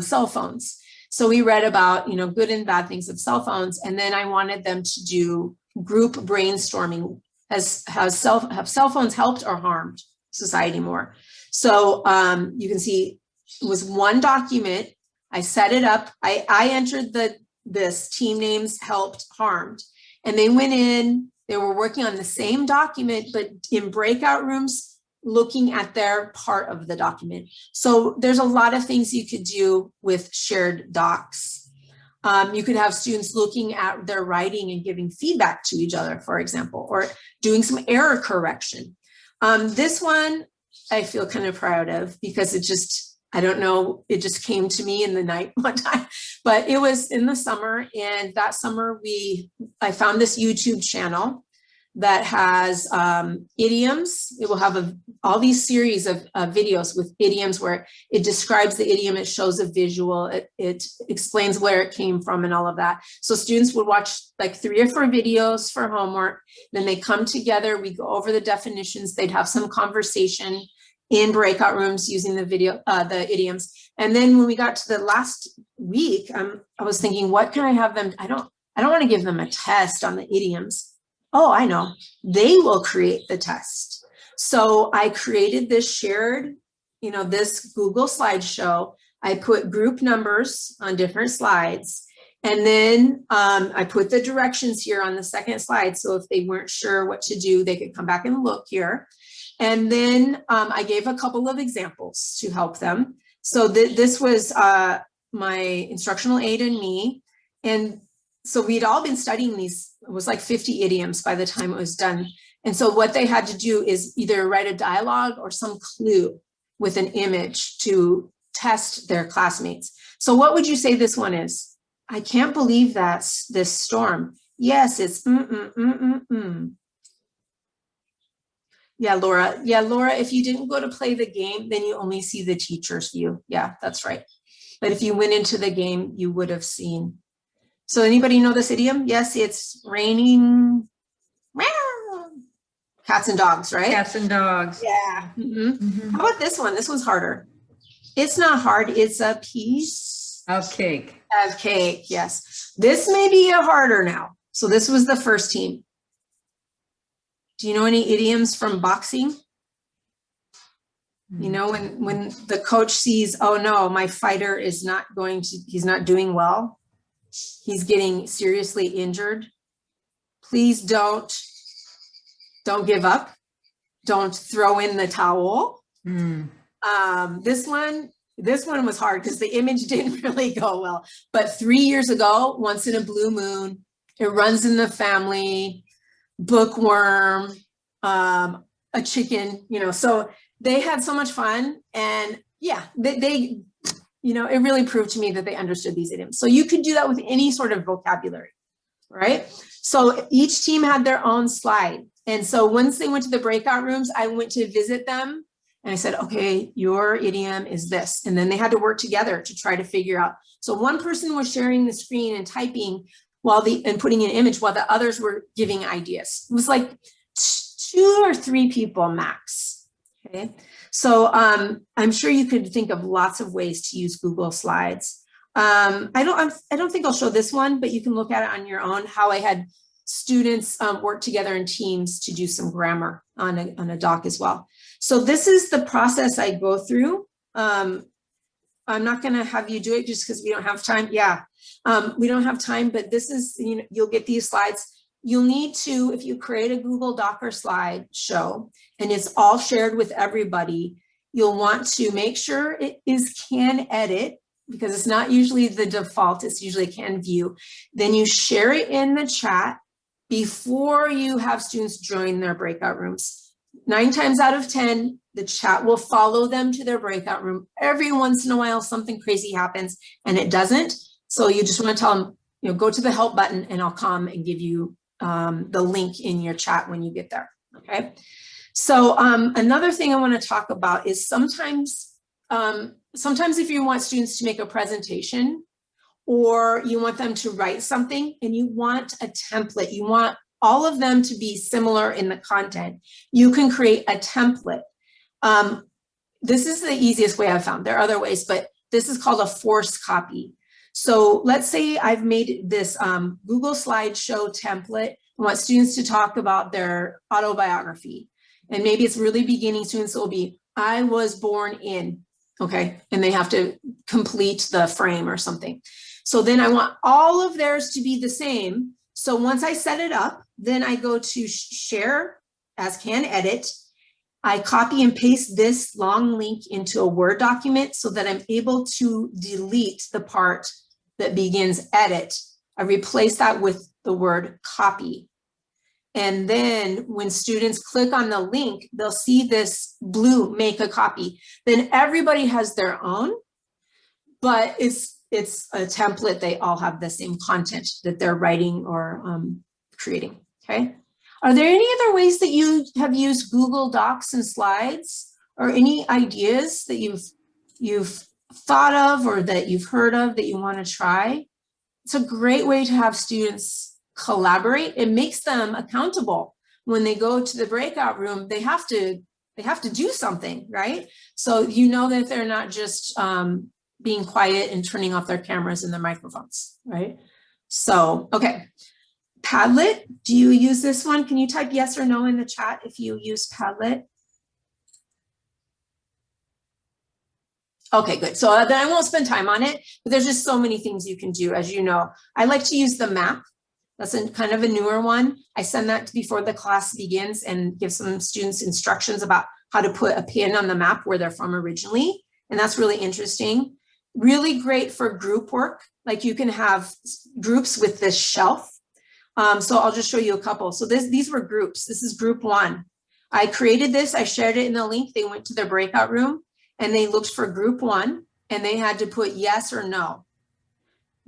C: cell phones. So we read about, good and bad things of cell phones. And then I wanted them to do group brainstorming. Have cell phones helped or harmed society more? So you can see it was one document. I set it up. I entered this team names, helped, harmed. And they went in, they were working on the same document, but in breakout rooms, looking at their part of the document. So there's a lot of things you could do with shared docs. You could have students looking at their writing and giving feedback to each other, for example, or doing some error correction. This one I feel kind of proud of because it just came to me in the night one time, but it was in the summer. And that summer I found this YouTube channel that has idioms. It will have all these series of videos with idioms where it describes the idiom, it shows a visual, it explains where it came from and all of that. So students would watch like 3 or 4 videos for homework, then they come together, we go over the definitions, they'd have some conversation in breakout rooms using the idioms. And then when we got to the last week, I was thinking, what can I have them? I don't want to give them a test on the idioms. Oh, I know, they will create the test. So I created this shared, this Google slideshow. I put group numbers on different slides. And then I put the directions here on the second slide. So if they weren't sure what to do, they could come back and look here. And then I gave a couple of examples to help them. So this was my instructional aide and me. And so we'd all been studying these, it was like 50 idioms by the time it was done. And so what they had to do is either write a dialogue or some clue with an image to test their classmates. So what would you say this one is? I can't believe that's this storm. Yes, it's Yeah, Laura. Yeah, Laura, if you didn't go to play the game, then you only see the teacher's view. Yeah, that's right. But if you went into the game, you would have seen. So anybody know this idiom? Yes, it's raining. Cats and dogs, right?
D: Cats and dogs.
C: Yeah.
D: Mhm.
C: How about this one? This one's harder. It's not hard. It's a piece
D: Of cake.
C: of cake. Yes. This may be a harder now. So this was the first team. Do you know any idioms from boxing? You know, when the coach sees, oh no, my fighter is not going to, he's not doing well. He's getting seriously injured. Please don't give up. Don't throw in the towel.
D: Mm.
C: This one was hard because the image didn't really go well. But 3 years ago, once in a blue moon, it runs in the family, bookworm, a chicken, you know, so they had so much fun. And yeah, they you know, it really proved to me that they understood these idioms. So you could do that with any sort of vocabulary, right? So each team had their own slide. And so once they went to the breakout rooms, I went to visit them and I said, okay, your idiom is this. And then they had to work together to try to figure out. So one person was sharing the screen and typing and putting an image while the others were giving ideas. It was like 2 or 3 people max, okay? So I'm sure you could think of lots of ways to use Google Slides. I don't think I'll show this one, but you can look at it on your own, how I had students work together in teams to do some grammar on a doc as well. So this is the process I go through. I'm not gonna have you do it just because we don't have time. Yeah, we don't have time, but this is, you know, you'll get these slides. You'll need to, if you create a Google Doc or slideshow and it's all shared with everybody, you'll want to make sure it is can edit, because it's not usually the default, it's usually can view. Then you share it in the chat before you have students join their breakout rooms. 9 times out of 10, the chat will follow them to their breakout room. Every once in a while, something crazy happens and it doesn't. So you just want to tell them, you know, go to the help button and I'll come and give you the link in your chat when you get there, okay? So another thing I want to talk about is sometimes if you want students to make a presentation or you want them to write something and you want a template, you want all of them to be similar in the content, you can create a template. This is the easiest way I've found. There are other ways, but this is called a forced copy. So let's say I've made this Google Slideshow template. I want students to talk about their autobiography. And maybe it's really beginning students, will be, I was born in, okay? And they have to complete the frame or something. So then I want all of theirs to be the same. So once I set it up, then I go to share as can edit. I copy and paste this long link into a Word document so that I'm able to delete the part that begins edit. I replace that with the word copy. And then when students click on the link, they'll see this blue make a copy. Then everybody has their own, but it's a template. They all have the same content that they're writing or creating, okay? Are there any other ways that you have used Google Docs and slides, or any ideas that you've thought of or that you've heard of that you want to try? It's a great way to have students collaborate. It makes them accountable. When they go to the breakout room, they have to do something, right? So you know that they're not just being quiet and turning off their cameras and their microphones, right? So, okay. Padlet, do you use this one? Can you type yes or no in the chat if you use Padlet? Okay, good. So then I won't spend time on it, but there's just so many things you can do. As you know, I like to use the map. That's kind of a newer one. I send that before the class begins and give some students instructions about how to put a pin on the map where they're from originally. And that's really interesting. Really great for group work. Like you can have groups with this shelf. So I'll just show you a couple. So these were groups. This is group 1. I created this. I shared it in the link. They went to their breakout room and they looked for group 1 and they had to put yes or no.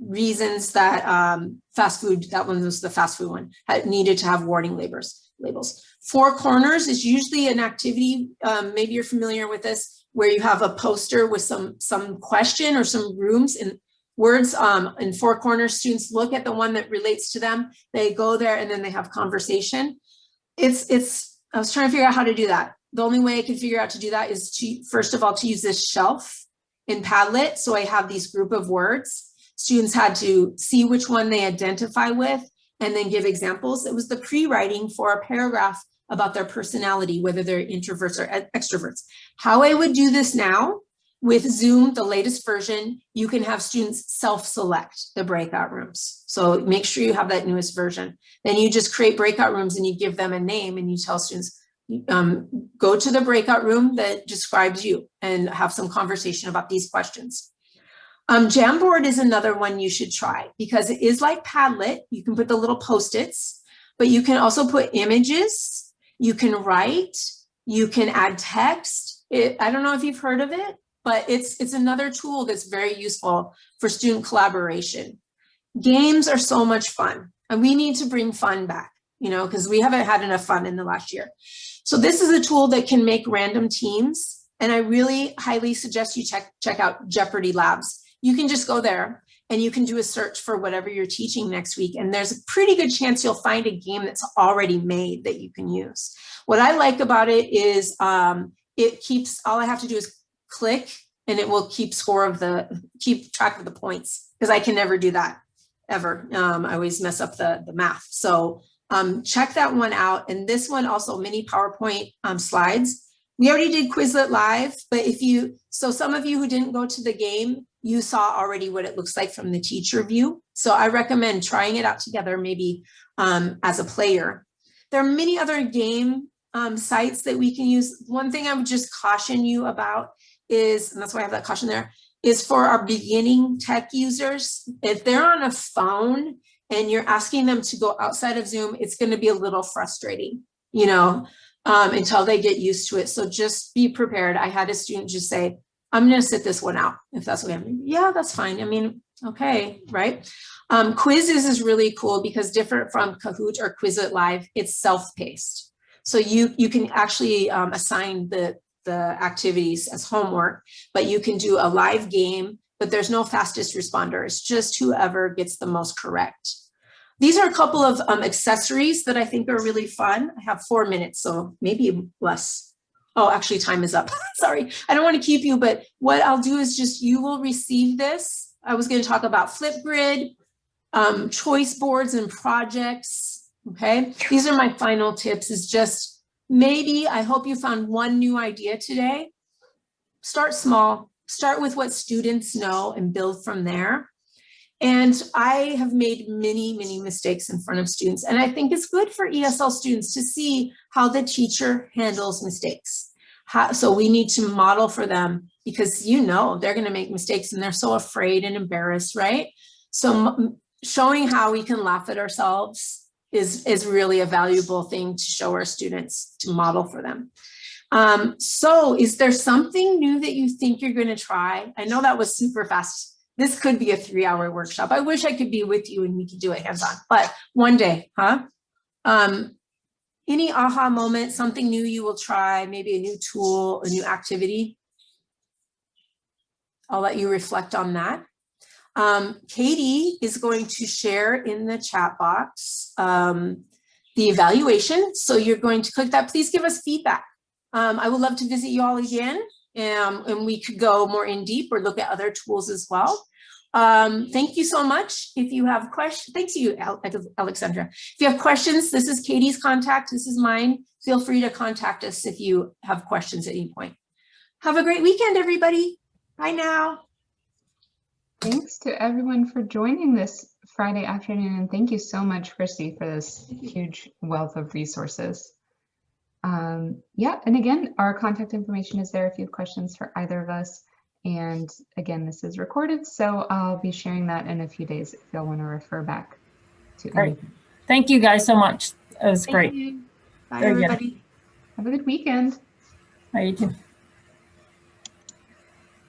C: Reasons that fast food, that one was the fast food one, needed to have warning labels. 4 corners is usually an activity, maybe you're familiar with this, where you have a poster with some question or some rooms and words in 4 corners. Students look at the one that relates to them, they go there and then they have conversation. I was trying to figure out how to do that. The only way I can figure out to do that is to, first of all, to use this shelf in Padlet. So I have these group of words. Students had to see which one they identify with and then give examples. It was the pre-writing for a paragraph about their personality, whether they're introverts or extroverts. How I would do this now with Zoom, the latest version, you can have students self-select the breakout rooms. So make sure you have that newest version. Then you just create breakout rooms and you give them a name and you tell students, go to the breakout room that describes you and have some conversation about these questions. Jamboard is another one you should try because it is like Padlet. You can put the little Post-its, but you can also put images. You can write. You can add text. I don't know if you've heard of it, but it's another tool that's very useful for student collaboration. Games are so much fun, and we need to bring fun back, because we haven't had enough fun in the last year. So this is a tool that can make random teams, and I really highly suggest you check out Jeopardy Labs. You can just go there and you can do a search for whatever you're teaching next week. And there's a pretty good chance you'll find a game that's already made that you can use. What I like about it is it keeps, all I have to do is click and it will keep track of the points, because I can never do that ever. I always mess up the math. So check that one out. And this one also, mini PowerPoint slides. We already did Quizlet Live, but so some of you who didn't go to the game, you saw already what it looks like from the teacher view. So I recommend trying it out together, maybe as a player. There are many other game sites that we can use. One thing I would just caution you about is, and that's why I have that caution there, is for our beginning tech users, if they're on a phone and you're asking them to go outside of Zoom, it's going to be a little frustrating, until they get used to it. So just be prepared. I had a student just say, I'm going to sit this one out, if that's what I mean. Yeah, that's fine. I mean, okay, right? Quizzes is really cool because different from Kahoot or Quizlet Live, it's self-paced. So you can actually assign the activities as homework, but you can do a live game, but there's no fastest responder. It's just whoever gets the most correct. These are a couple of accessories that I think are really fun. I have 4 minutes, so maybe less. Oh, actually time is up. Sorry, I don't want to keep you, but what I'll do is just, you will receive this. I was going to talk about Flipgrid, choice boards and projects. Okay, these are my final tips, is just maybe, I hope you found one new idea today. Start small, start with what students know and build from there. And I have made many, many mistakes in front of students. And I think it's good for ESL students to see how the teacher handles mistakes. So we need to model for them, because they're going to make mistakes and they're so afraid and embarrassed, right? So showing how we can laugh at ourselves is really a valuable thing to show our students, to model for them. So is there something new that you think you're going to try? I know that was super fast. This could be a 3-hour workshop. I wish I could be with you and we could do it hands-on, but one day, huh? Any aha moment, something new you will try, maybe a new tool, a new activity? I'll let you reflect on that. Katie is going to share in the chat box the evaluation. So you're going to click that. Please give us feedback. I would love to visit you all again. And we could go more in deep or look at other tools as well. Thank you so much. If you have questions, thanks to you, Alexandra. If you have questions, this is Katie's contact. This is mine. Feel free to contact us if you have questions at any point. Have a great weekend, everybody. Bye now.
A: Thanks to everyone for joining this Friday afternoon, and thank you so much, Christy, for this huge wealth of resources. Yeah, and again, our contact information is there if you have questions for either of us. And again, this is recorded, so I'll be sharing that in a few days if y'all want to refer back to
D: Great.
A: anything.
D: Thank you guys so much. It was
C: Thank
D: great.
C: you. Bye,
D: Very good.
C: everybody.
A: Have a good weekend.
D: Bye, you too.